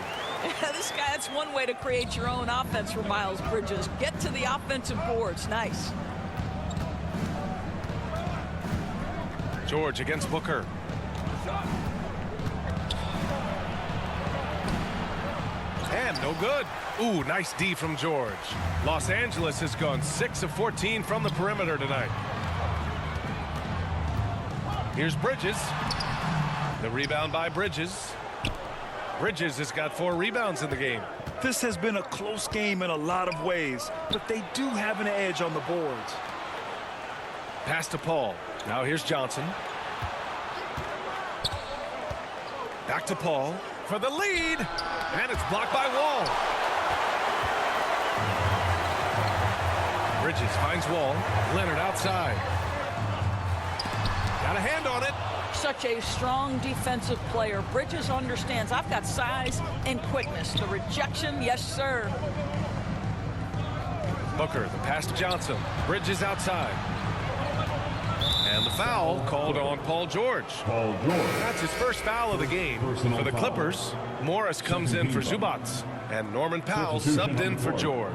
This guy, that's one way to create your own offense for Miles Bridges. Get to the offensive boards. Nice. George against Booker. And no good. Ooh, nice D from George. Los Angeles has gone 6 of 14 from the perimeter tonight. Here's Bridges. The rebound by Bridges. Bridges has got 4 rebounds in the game. This has been a close game in a lot of ways, but they do have an edge on the boards. Pass to Paul. Now here's Johnson. Back to Paul for the lead. And it's blocked by Wall. Bridges finds Wall. Leonard outside. Got a hand on it. Such a strong defensive player. Bridges understands I've got size and quickness. The rejection, yes, sir. Booker, the pass to Johnson. Bridges outside. And the foul called on Paul George. That's his first foul of the game. For the Clippers, Morris comes in for Zubac. And Norman Powell subbed in for George.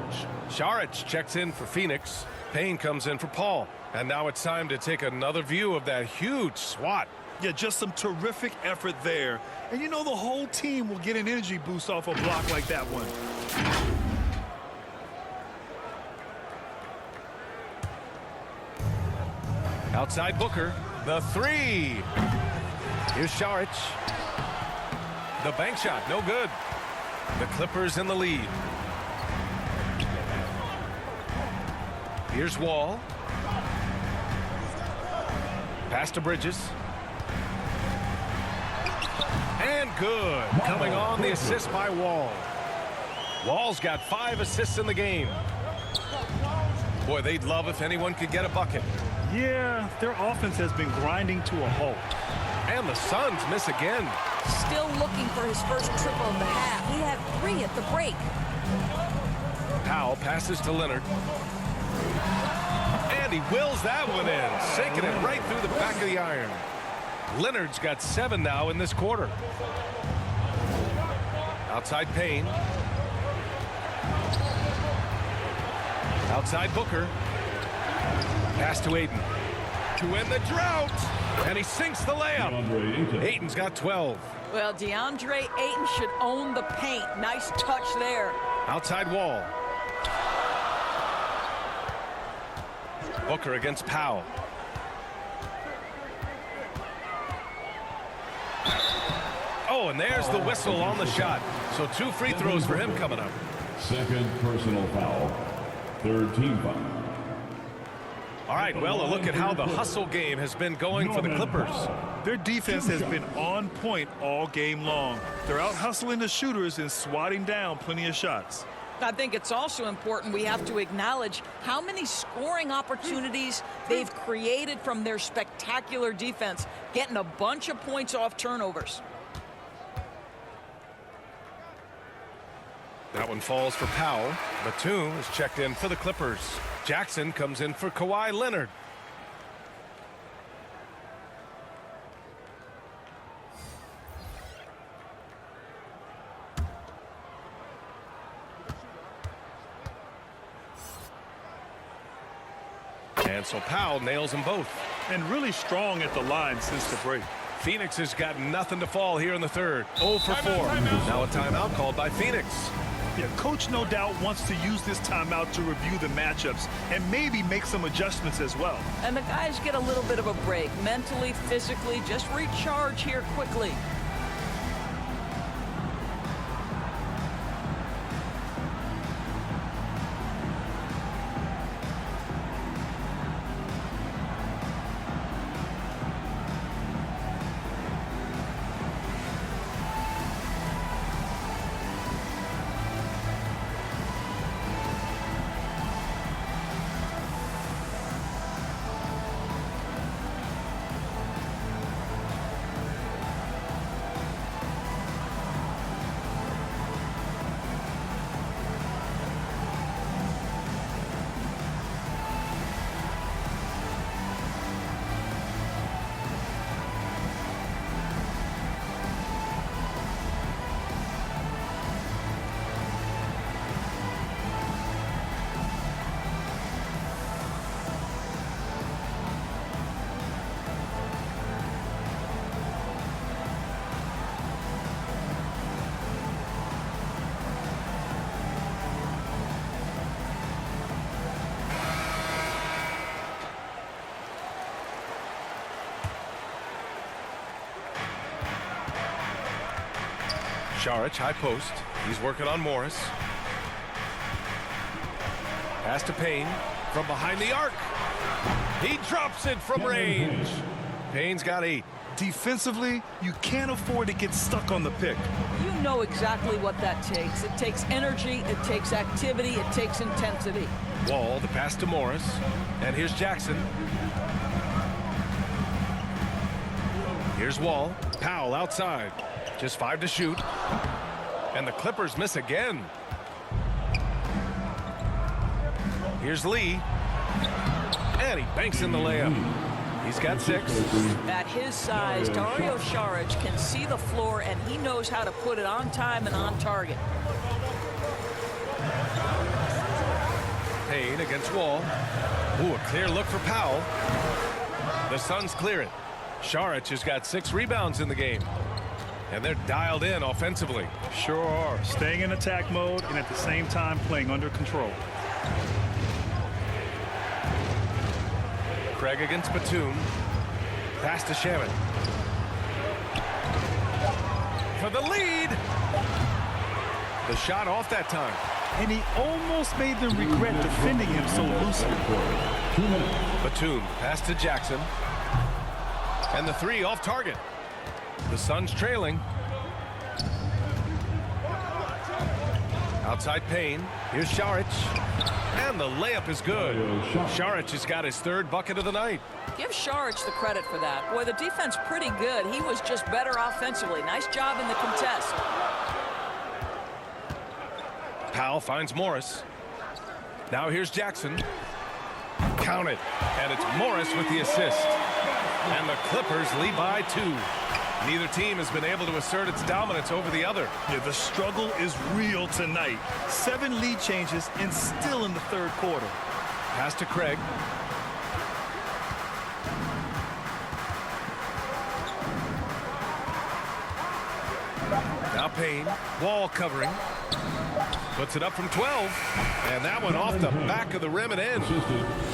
Saric checks in for Phoenix. Payne comes in for Paul. And now it's time to take another view of that huge swat. Yeah, just some terrific effort there. And you know the whole team will get an energy boost off a block like that one. Outside Booker. The three. Here's Saric. The bank shot. No good. The Clippers in the lead. Here's Wall. Pass to Bridges. And good. Coming on the assist by Wall. Wall's got 5 assists in the game. Boy, they'd love if anyone could get a bucket. Yeah, their offense has been grinding to a halt. And the Suns miss again. Still looking for his first triple of the half. He had 3 at the break. Powell passes to Leonard. And he wills that one in, sinking it right through the back of the iron. Leonard's got 7 now in this quarter. Outside Payne. Outside Booker. Pass to Ayton. To end the drought. And he sinks the layup. Ayton's got 12. Well, DeAndre Ayton should own the paint. Nice touch there. Outside Wall. Booker against Powell. Oh, and there's the whistle on the shot. So 2 free throws for him coming up. Second personal foul. Third team foul. All right, well, a look at how the hustle game has been going for the Clippers. Their defense has been on point all game long. They're out hustling the shooters and swatting down plenty of shots. I think it's also important we have to acknowledge how many scoring opportunities they've created from their spectacular defense, getting a bunch of points off turnovers. That one falls for Powell. Batum is checked in for the Clippers. Jackson comes in for Kawhi Leonard. And so Powell nails them both. And really strong at the line since the break. Phoenix has got nothing to fall here in the third. 0 for 4. Now a timeout called by Phoenix. Yeah, coach no doubt wants to use this timeout to review the matchups and maybe make some adjustments as well. And the guys get a little bit of a break, mentally, physically, just recharge here quickly. Saric, high post. He's working on Morris. Pass to Payne from behind the arc. He drops it from range. Payne's got 8. Defensively, you can't afford to get stuck on the pick. You know exactly what that takes. It takes energy, it takes activity, it takes intensity. Wall, the pass to Morris. And here's Jackson. Here's Wall. Powell outside. Just 5 to shoot. And the Clippers miss again. Here's Lee. And he banks in the layup. He's got 6. At his size, Dario Saric can see the floor, and he knows how to put it on time and on target. Payne against Wall. Ooh, a clear look for Powell. The Suns clear it. Saric has got 6 rebounds in the game. And they're dialed in offensively. Sure are. Staying in attack mode and at the same time playing under control. Craig against Batum. Pass to Shaman. For the lead. The shot off that time. And he almost made them regret defending him so loosely. Batum, pass to Jackson. And the three off target. The Suns trailing. Outside Payne. Here's Šarić. And the layup is good. Šarić has got his third bucket of the night. Give Šarić the credit for that. Boy, the defense pretty good. He was just better offensively. Nice job in the contest. Powell finds Morris. Now here's Jackson. Count it. And it's Morris with the assist. And the Clippers lead by 2. Neither team has been able to assert its dominance over the other. Yeah, the struggle is real tonight. 7 lead changes and still in the third quarter. Pass to Craig. Now Payne. Wall covering. Puts it up from 12. And that one off the back of the rim and in.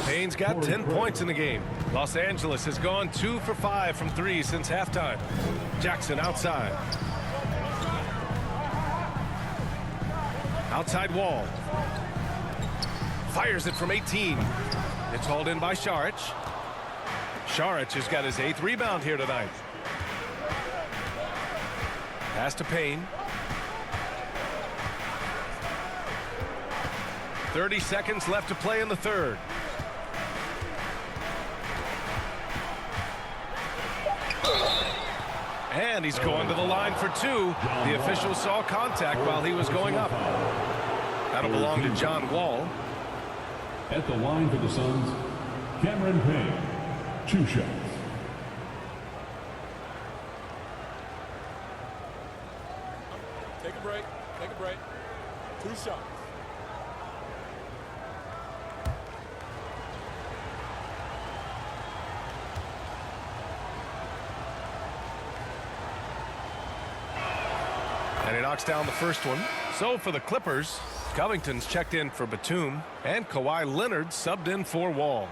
Payne's got 10 points in the game. Los Angeles has gone 2 for 5 from 3 since halftime. Jackson outside. Outside Wall. Fires it from 18. It's hauled in by Šarić. Šarić has got his 8th rebound here tonight. Pass to Payne. 30 seconds left to play in the third. And he's going to the line for 2. The official saw contact while he was going up. That'll belong to John Wall. At the line for the Suns, Cameron Payne. 2 shots. Take a break. Take a break. 2 shots. And he knocks down the first one. So for the Clippers, Covington's checked in for Batum, and Kawhi Leonard subbed in for Wall.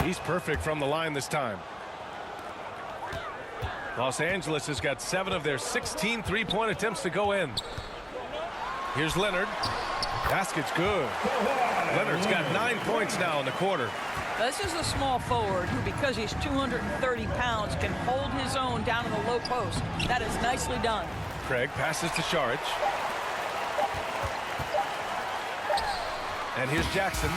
He's perfect from the line this time. Los Angeles has got 7 of their 16 three-point attempts to go in. Here's Leonard. Basket's good. Leonard's got 9 points now in the quarter. This is a small forward who, because he's 230 pounds, can hold his own down in the low post. That is nicely done. Craig passes to Šarić. And here's Jackson.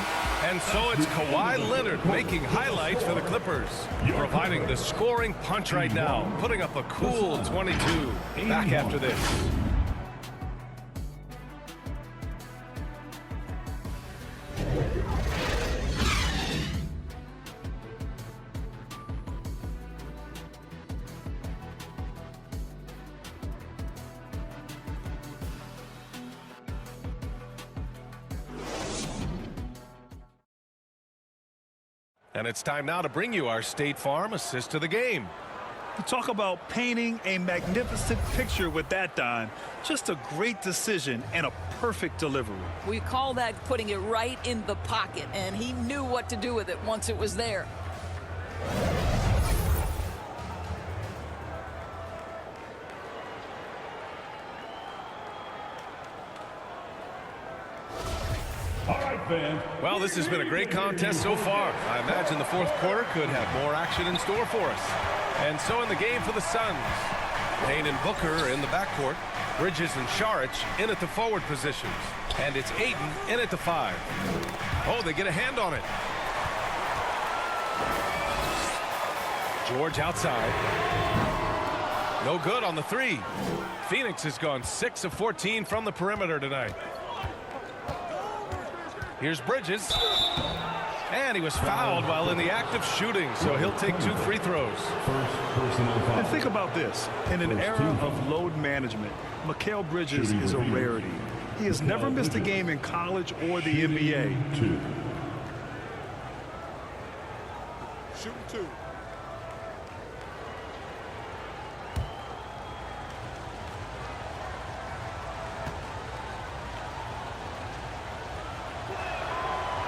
And so it's Kawhi Leonard making highlights for the Clippers, providing the scoring punch right now, putting up a cool 22. Back after this. And it's time now to bring you our State Farm assist of the game. You talk about painting a magnificent picture with that, Don. Just a great decision and a perfect delivery. We call that putting it right in the pocket, and he knew what to do with it once it was there. Well, this has been a great contest so far. I imagine the fourth quarter could have more action in store for us. And so in the game for the Suns, Payne and Booker are in the backcourt. Bridges and Šarić in at the forward positions. And it's Ayton in at the 5. Oh, they get a hand on it. George outside. No good on the 3. Phoenix has gone 6 of 14 from the perimeter tonight. Here's Bridges. And he was fouled while in the act of shooting, so he'll take 2 free throws. And think about this. In an era of load management, Mikal Bridges is a rarity. He has never missed a game in college or the NBA. shooting 2.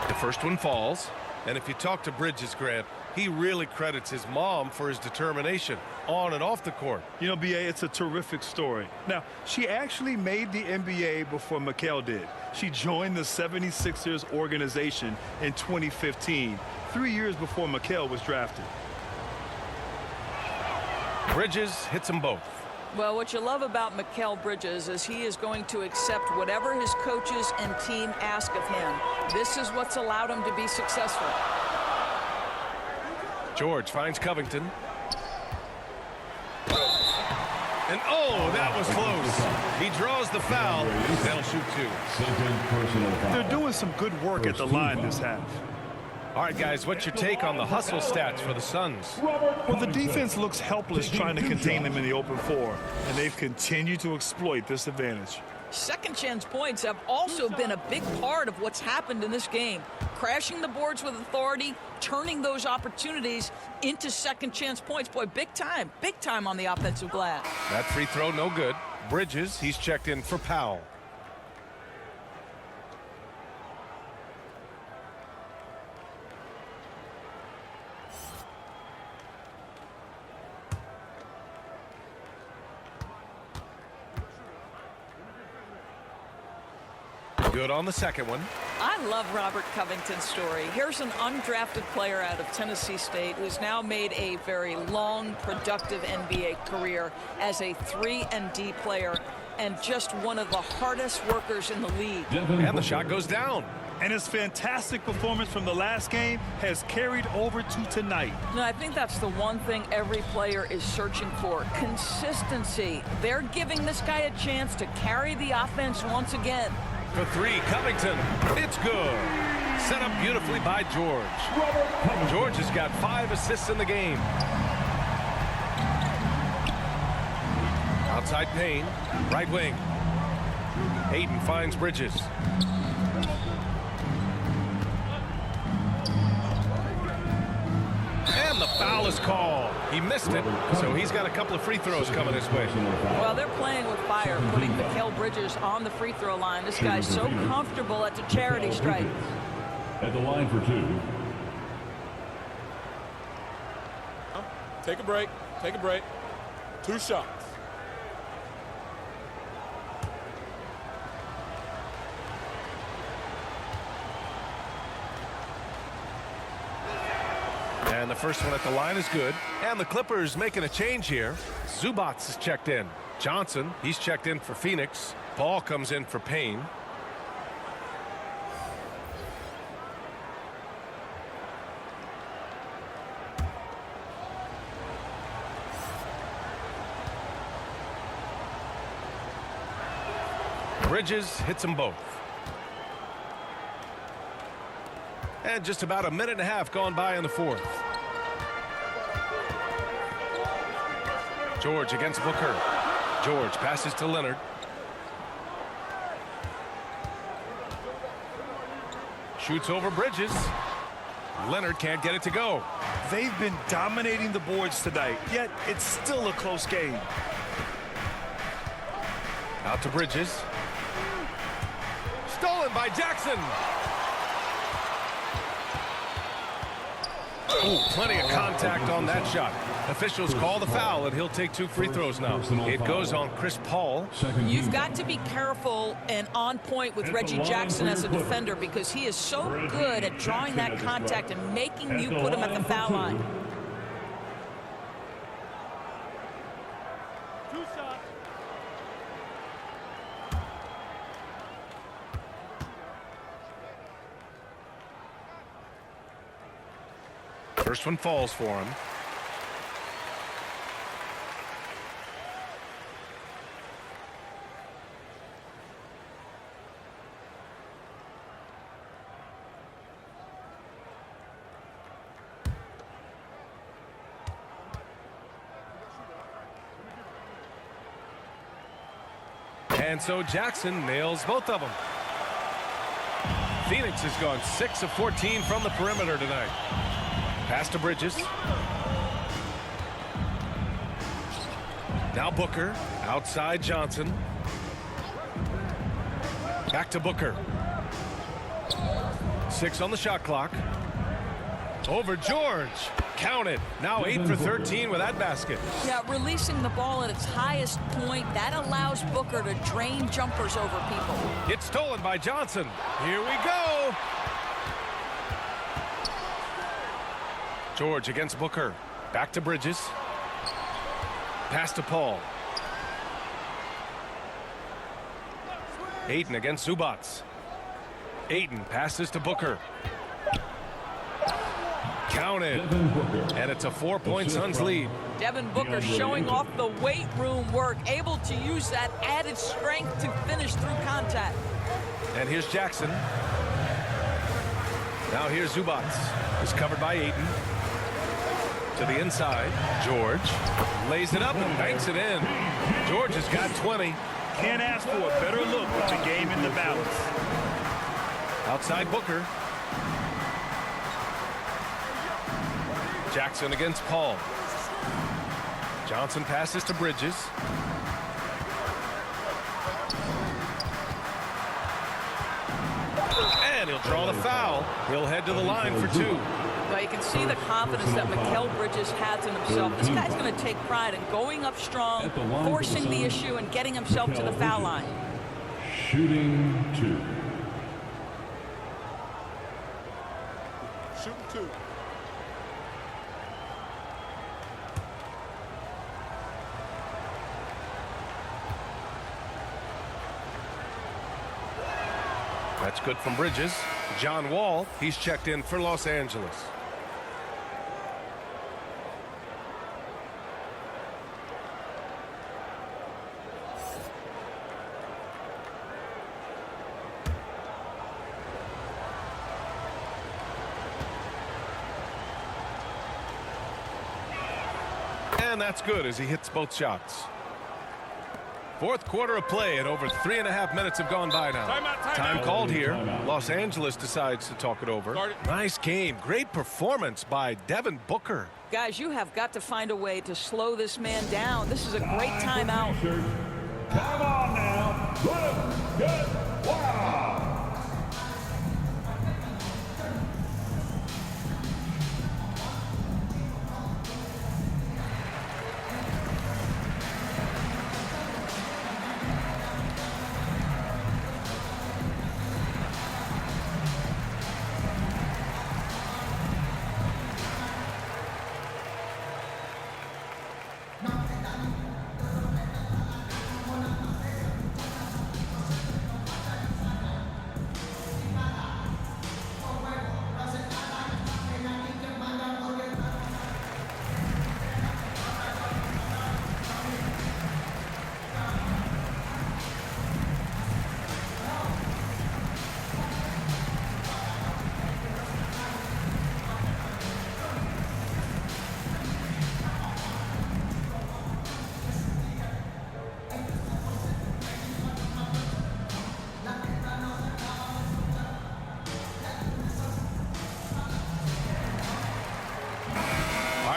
The first one falls. And if you talk to Bridges, Grant, he really credits his mom for his determination on and off the court. You know, B.A., it's a terrific story. Now, she actually made the NBA before Mikal did. She joined the 76ers organization in 2015, 3 years before Mikal was drafted. Bridges hits them both. Well, what you love about Mikal Bridges is he is going to accept whatever his coaches and team ask of him. This is what's allowed him to be successful. George finds Covington. And oh, that was close. He draws the foul. They'll shoot 2. They're doing some good work at the line this half. All right, guys, what's your take on the hustle stats for the Suns? Well, the defense looks helpless trying to contain them in the open floor, and they've continued to exploit this advantage. Second chance points have also been a big part of what's happened in this game. Crashing the boards with authority, turning those opportunities into second chance points. Boy, big time on the offensive glass. That free throw, no good. Bridges, he's checked in for Powell. Good on the second one. I love Robert Covington's story. Here's an undrafted player out of Tennessee State who's now made a very long, productive NBA career as a 3-and-D player and just one of the hardest workers in the league. And the shot goes down. And his fantastic performance from the last game has carried over to tonight. No, I think that's the one thing every player is searching for. Consistency. They're giving this guy a chance to carry the offense once again. For 3, Covington. It's good. Set up beautifully by George. George has got 5 assists in the game. Outside Payne. Right wing. Hayden finds Bridges. And the foul is called. He missed it, so he's got a couple of free throws coming his way. Well, they're playing with fire, putting Mikal Bridges on the free throw line. This guy's so comfortable at the charity stripe. At the line for 2. Take a break. Take a break. 2 shots. And the first one at the line is good. And the Clippers making a change here. Zubac is checked in. Johnson, he's checked in for Phoenix. Paul comes in for Payne. Bridges hits them both. And just about a minute and a half gone by in the fourth. George against Booker. George passes to Leonard. Shoots over Bridges. Leonard can't get it to go. They've been dominating the boards tonight, yet it's still a close game. Out to Bridges. Stolen by Jackson. Oh, plenty of contact on that shot. Officials call the foul, and he'll take 2 free throws now. It goes on Chris Paul. You've got to be careful and on point with Reggie Jackson as a defender because he is so good at drawing that contact and making you put him at the foul line. First one falls for him. And so Jackson nails both of them. Phoenix has gone 6 of 14 from the perimeter tonight. Pass to Bridges. Now Booker. Outside Johnson. Back to Booker. 6 on the shot clock. Over George. Count it. Now 8 for 13 with that basket. Yeah, releasing the ball at its highest point, that allows Booker to drain jumpers over people. It's stolen by Johnson. Here we go. George against Booker. Back to Bridges. Pass to Paul. Ayton against Zubats. Ayton passes to Booker. Counted. And it's a 4-point Suns lead. Devin Booker showing off the weight room work, able to use that added strength to finish through contact. And here's Jackson. Now here's Zubats. He's covered by Ayton. To the inside. George lays it up and banks it in. George has got 20. Can't ask for a better look with the game in the balance. Outside Booker. Jackson against Paul. Johnson passes to Bridges. And he'll draw the foul. He'll head to the line for 2. Well, you can see the confidence that Mikal Bridges has in himself. This guy's going to take pride in going up strong, forcing the issue, and getting himself to the foul line. Shooting 2. Shooting 2. That's good from Bridges. John Wall, he's checked in for Los Angeles. And that's good as he hits both shots. Fourth quarter of play and over 3.5 minutes have gone by now. Time called here. Los Angeles decides to talk it over. Nice game. Great performance by Devin Booker. Guys, you have got to find a way to slow this man down. This is a great timeout. Come on now. Let's get wild.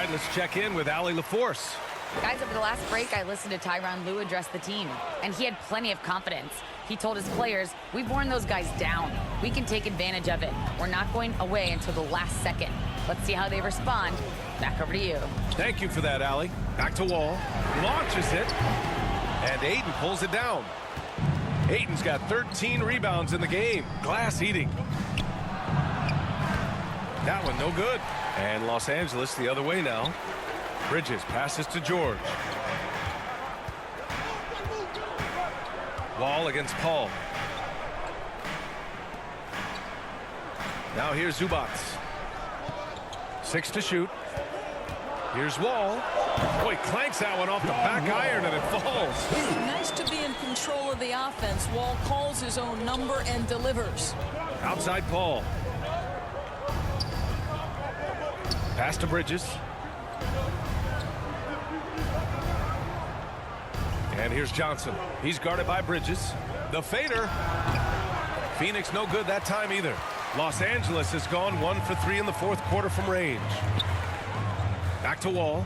Let's check in with Allie LaForce. Guys, over the last break, I listened to Tyronn Lue address the team, and he had plenty of confidence. He told his players, we've worn those guys down. We can take advantage of it. We're not going away until the last second. Let's see how they respond. Back over to you. Thank you for that, Allie. Back to Wall. Launches it. And Ayton pulls it down. Ayton's got 13 rebounds in the game. Glass eating. That one no good. And Los Angeles the other way now. Bridges passes to George. Wall against Paul. Now here's Zubats. 6 to shoot. Here's Wall. Boy, clanks that one off the back iron and it falls. Nice to be in control of the offense. Wall calls his own number and delivers. Outside Paul. Pass to Bridges. And here's Johnson. He's guarded by Bridges. The fader. Phoenix no good that time either. Los Angeles has gone 1 for 3 in the fourth quarter from range. Back to Wall.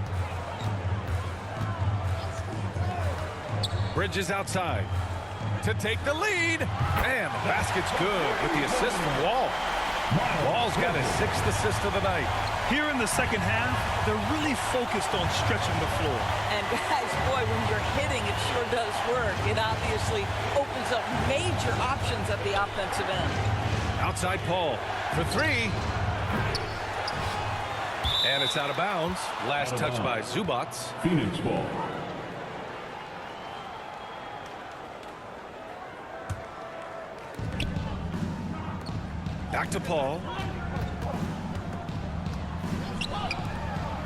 Bridges outside to take the lead. And the basket's good with the assist from Wall. Wall's got his 6th assist of the night. Here in the second half, they're really focused on stretching the floor. And guys, boy, when you're hitting, it sure does work. It obviously opens up major options at the offensive end. Outside Paul for 3. And it's out of bounds. Last touch by Zubac. Phoenix ball. Back to Paul.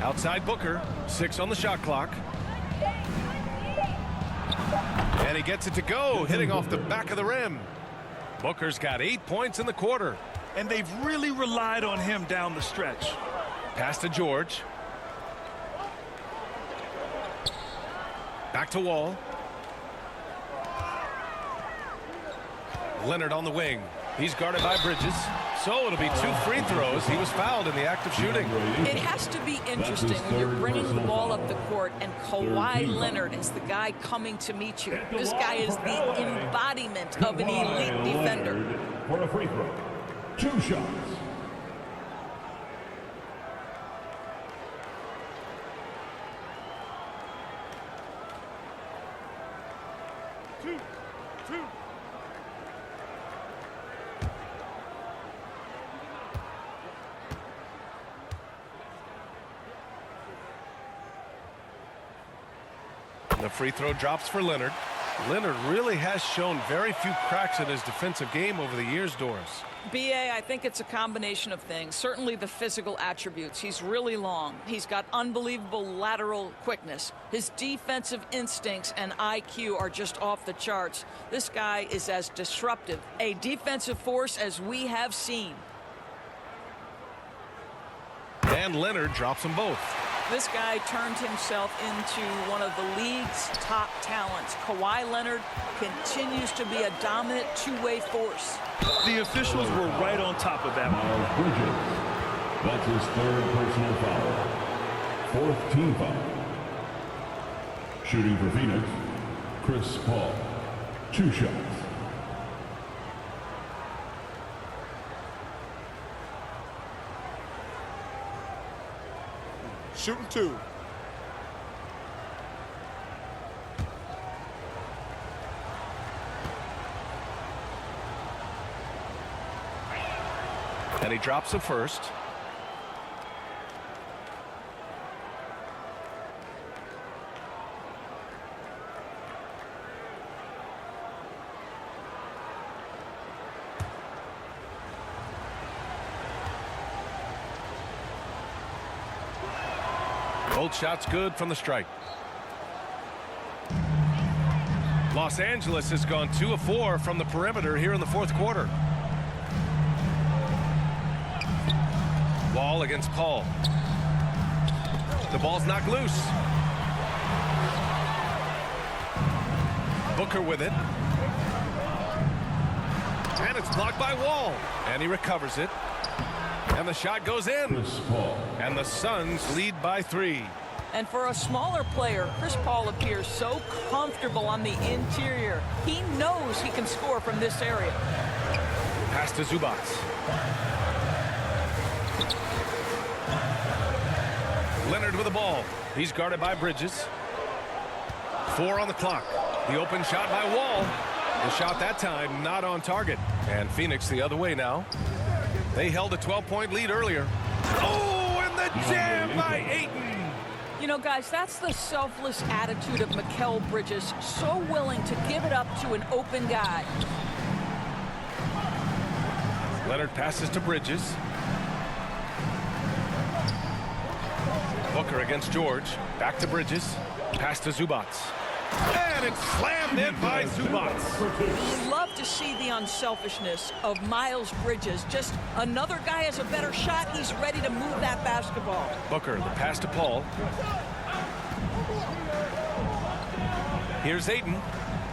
Outside Booker. 6 on the shot clock. And he gets it to go, hitting off the back of the rim. Booker's got 8 points in the quarter. And they've really relied on him down the stretch. Pass to George. Back to Wall. Leonard on the wing. He's guarded by Bridges. So it'll be 2 free throws. He was fouled in the act of shooting. It has to be interesting when you're bringing the ball up the court and Kawhi Leonard is the guy coming to meet you. This guy is the embodiment of an elite defender. For a free throw. 2 shots. The free throw drops for Leonard. Leonard really has shown very few cracks in his defensive game over the years, Doris. B.A., I think it's a combination of things. Certainly the physical attributes. He's really long. He's got unbelievable lateral quickness. His defensive instincts and IQ are just off the charts. This guy is as disruptive, a defensive force as we have seen. And Leonard drops them both. This guy turned himself into one of the league's top talents. Kawhi Leonard continues to be a dominant two-way force. The officials were right on top of that one. Miles Bridges. That's his 3rd personal foul. 4th team foul. Shooting for Phoenix, Chris Paul. 2 shots. Shooting 2. And he drops the first. Both shots good from the strike. Los Angeles has gone 2 of 4 from the perimeter here in the fourth quarter. Wall against Paul. The ball's knocked loose. Booker with it. And it's blocked by Wall. And he recovers it. And the shot goes in. Chris Paul. And the Suns lead by 3. And for a smaller player, Chris Paul appears so comfortable on the interior. He knows he can score from this area. Pass to Zubac. Leonard with the ball. He's guarded by Bridges. 4 on the clock. The open shot by Wall. The shot that time not on target. And Phoenix the other way now. They held a 12-point lead earlier. Oh, and the jam by Ayton. You know, guys, that's the selfless attitude of Mikal Bridges. So willing to give it up to an open guy. Leonard passes to Bridges. Booker against George. Back to Bridges. Pass to Zubac. And it's slammed in by Zubac. You love to see the unselfishness of Miles Bridges. Just another guy has a better shot. He's ready to move that basketball. Booker, the pass to Paul. Here's Ayton.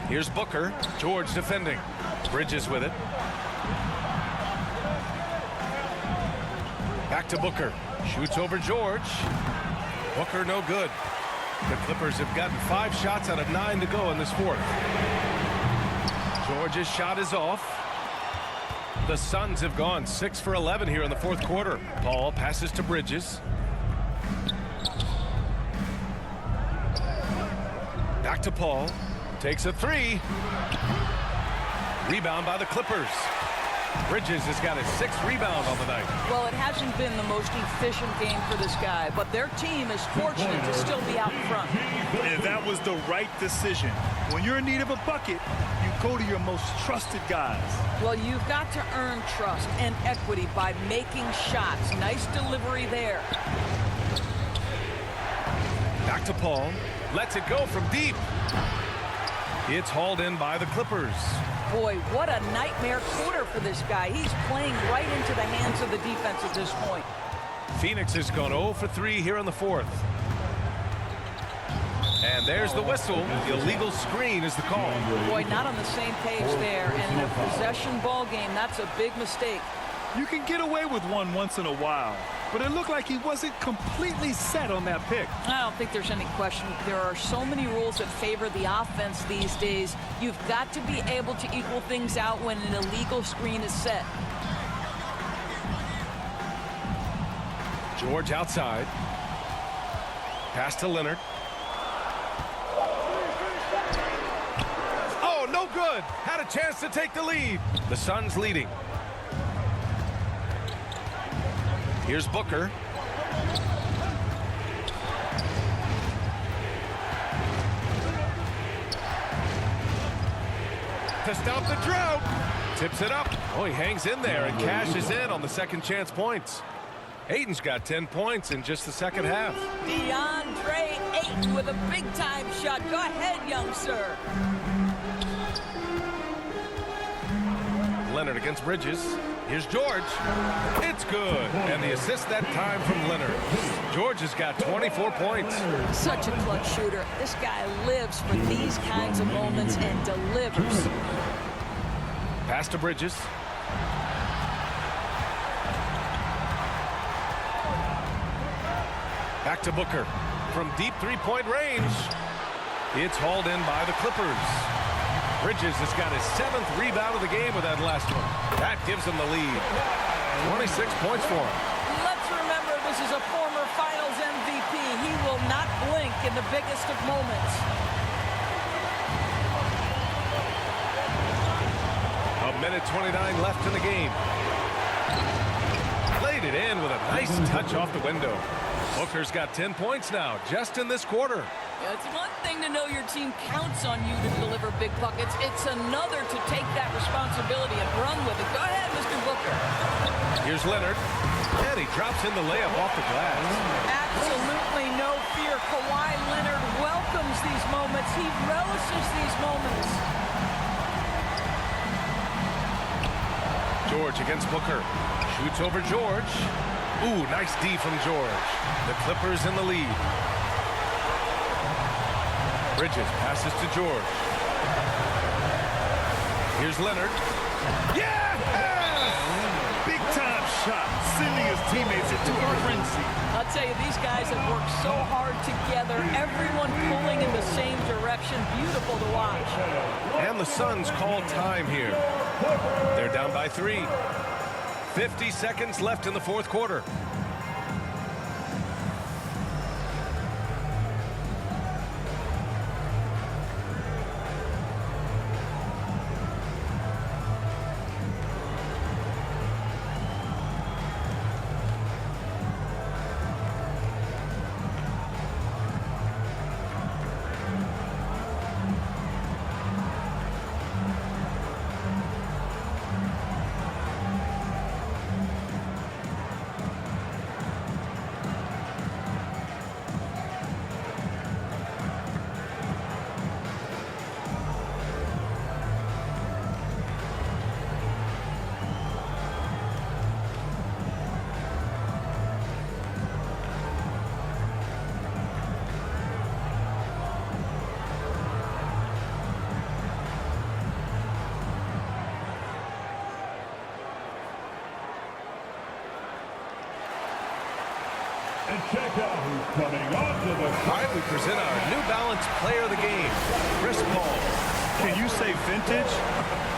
Here's Booker. George defending. Bridges with it. Back to Booker. Shoots over George. Booker no good. The Clippers have gotten 5 shots out of 9 to go in this fourth. George's shot is off. The Suns have gone 6 for 11 here in the fourth quarter. Paul passes to Bridges. Back to Paul. Takes a 3. Rebound by the Clippers. Bridges has got his 6th rebound on the night. Well, it hasn't been the most efficient game for this guy, but their team is fortunate to still be out in front. And that was the right decision. When you're in need of a bucket, you go to your most trusted guys. Well, you've got to earn trust and equity by making shots. Nice delivery there. Back to Paul. Lets it go from deep. It's hauled in by the Clippers. Boy, what a nightmare quarter for this guy. He's playing right into the hands of the defense at this point. Phoenix has gone 0 for 3 here in the fourth. And there's the whistle. The illegal screen is the call. Boy, not on the same page there. And in a possession ball game, that's a big mistake. You can get away with one once in a while, but it looked like he wasn't completely set on that pick. I don't think there's any question. There are so many rules that favor the offense these days. You've got to be able to equal things out when an illegal screen is set. George outside. Pass to Leonard. Oh, no good. Had a chance to take the lead. The Suns leading. Here's Booker. To stop the drought. Tips it up. Oh, he hangs in there and cashes in on the second chance points. Ayton's got 10 points in just the second half. DeAndre Ayton with a big-time shot. Go ahead, young sir. Leonard against Bridges. Here's George. It's good. And the assist that time from Leonard. George has got 24 points. Such a clutch shooter. This guy lives for these kinds of moments and delivers. Pass to Bridges. Back to Booker. From deep three-point range. It's hauled in by the Clippers. Bridges has got his 7th rebound of the game with that last one. That gives him the lead. 26 points for him. Let's remember this is a former Finals MVP. He will not blink in the biggest of moments. A minute 29 left in the game. Laid it in with a nice touch off the window. Booker's got 10 points now, just in this quarter. It's one thing to know your team counts on you to deliver big buckets. It's another to take that responsibility and run with it. Go ahead, Mr. Booker. Here's Leonard. And he drops in the layup off the glass. Absolutely no fear. Kawhi Leonard welcomes these moments. He relishes these moments. George against Booker. Shoots over George. Ooh, nice D from George. The Clippers in the lead. Bridges passes to George. Here's Leonard. Yeah! Big time shot, sending his teammates into a frenzy. I'll tell you, these guys have worked so hard together. Everyone pulling in the same direction. Beautiful to watch. And the Suns call time here. They're down by 3. 50 seconds left in the fourth quarter. check out who's coming onto the All right, we present our New Balance Player of the Game, Chris Paul. Can you say vintage?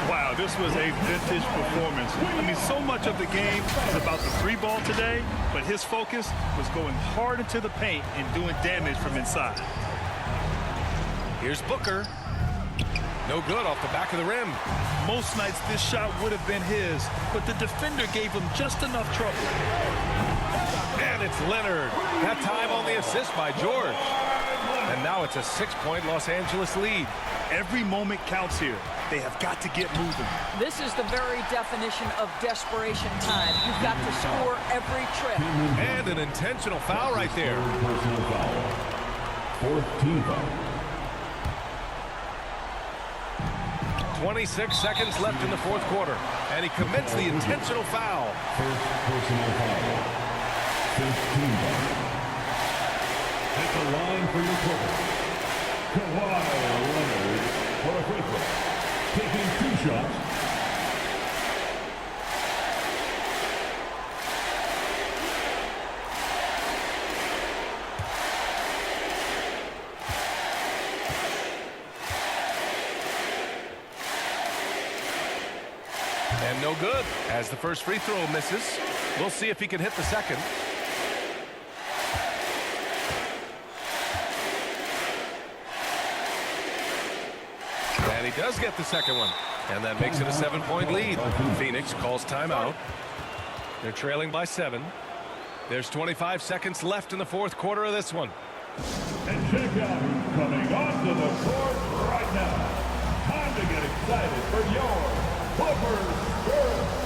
Wow, this was a vintage performance. I mean, so much of the game is about the three ball today, but his focus was going hard into the paint and doing damage from inside. Here's Booker. No good off the back of the rim. Most nights this shot would have been his, but the defender gave him just enough trouble. And it's Leonard. That time on the assist by George. And now it's a 6-point Los Angeles lead. Every moment counts here. They have got to get moving. This is the very definition of desperation time. You've got to score every trip. And an intentional foul right there. personal foul. Fourth team foul. 26 seconds left in the fourth quarter. And he commits the intentional foul. First personal foul. Fifth team foul. At the line for your quarter. Kawhi Leonard for a free throw. Taking 2 shots. And no good, as the first free throw misses. We'll see if he can hit the second. And he does get the second one. And that makes it a 7-point lead. Phoenix calls timeout. They're trailing by 7. There's 25 seconds left in the fourth quarter of this one. And check out who's coming onto the court right now. Time to get excited for your Clippers Spurs.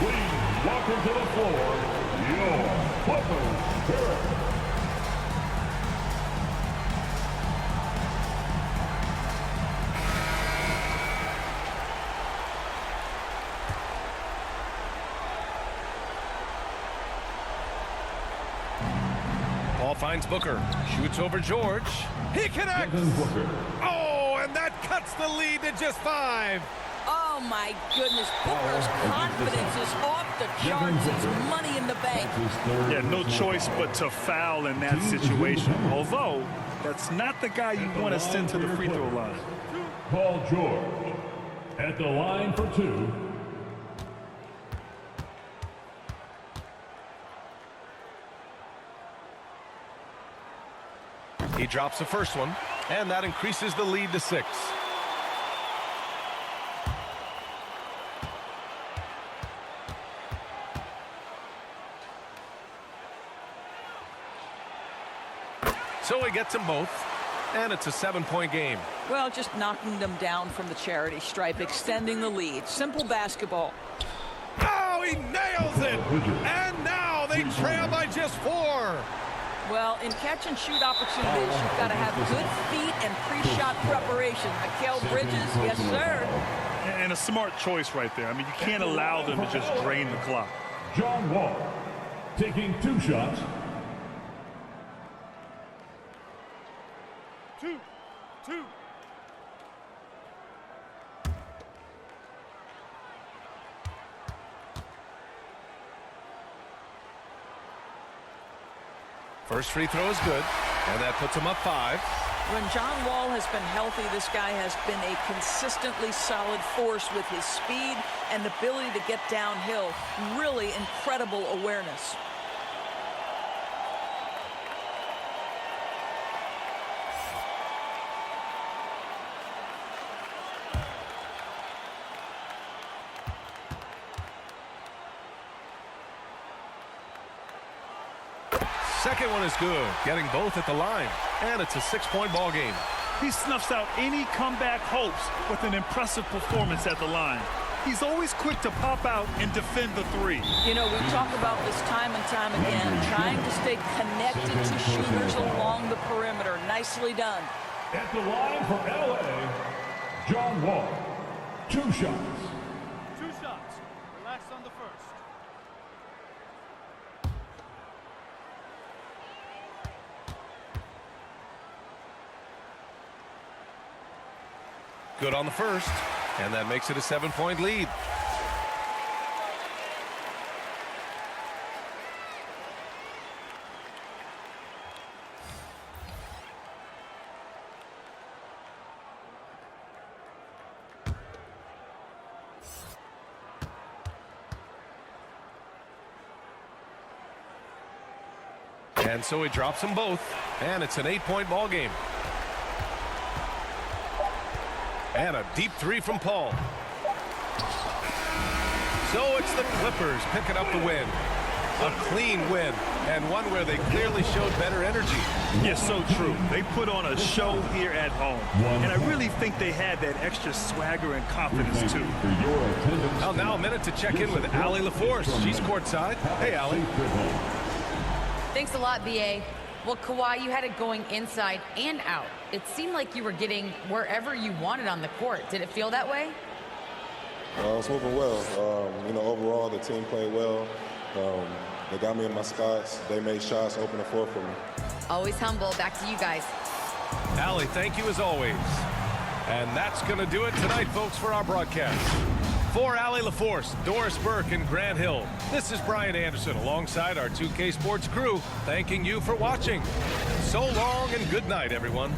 Please welcome to the floor, your Clippers Spurs. Paul finds Booker. Shoots over George. He connects. Oh, and that cuts the lead to just 5. Oh, my goodness. Booker's confidence is off the charts. It's money in the bank. Yeah, no choice but to foul in that situation. Although, that's not the guy you want to send to the free throw line. Paul George at the line for 2. He drops the first one, and that increases the lead to 6. So he gets them both, and it's a 7-point game. Well, just knocking them down from the charity stripe, extending the lead. Simple basketball. Oh, he nails it! And now they trail by just 4. Well, in catch-and-shoot opportunities, you've got to have good feet and pre-shot preparation. Mikal Bridges, yes, sir. And a smart choice right there. I mean, you can't allow them to just drain the clock. John Wall taking 2 shots. 2. First free throw is good, and that puts him up 5. When John Wall has been healthy, this guy has been a consistently solid force with his speed and ability to get downhill. Really incredible awareness. Second one is good, getting both at the line. And it's a 6-point ball game. He snuffs out any comeback hopes with an impressive performance at the line. He's always quick to pop out and defend the three. You know, we talk about this time and time again, trying to stay connected to shooters along the perimeter. Nicely done. At the line for LA, John Wall. 2 shots. 2 shots. Relax on the first. Good on the first, and that makes it a 7-point lead. And so he drops them both, and it's an 8-point ball game. And a deep three from Paul. So it's the Clippers picking up the win. A clean win, and one where they clearly showed better energy. Yes, so true. They put on a show here at home. And I really think they had that extra swagger and confidence, too. Well, now a minute to check in with Allie LaForce. She's courtside. Hey, Allie. Thanks a lot, BA. Well, Kawhi, you had it going inside and out. It seemed like you were getting wherever you wanted on the court. Did it feel that way? I was moving well. You know, overall, the team played well. They got me in my spots. They made shots, open the floor for me. Always humble. Back to you guys. Allie, thank you as always. And that's going to do it tonight, folks, for our broadcast. For Allie LaForce, Doris Burke, and Grant Hill, this is Brian Anderson alongside our 2K Sports crew, thanking you for watching. So long and good night, everyone.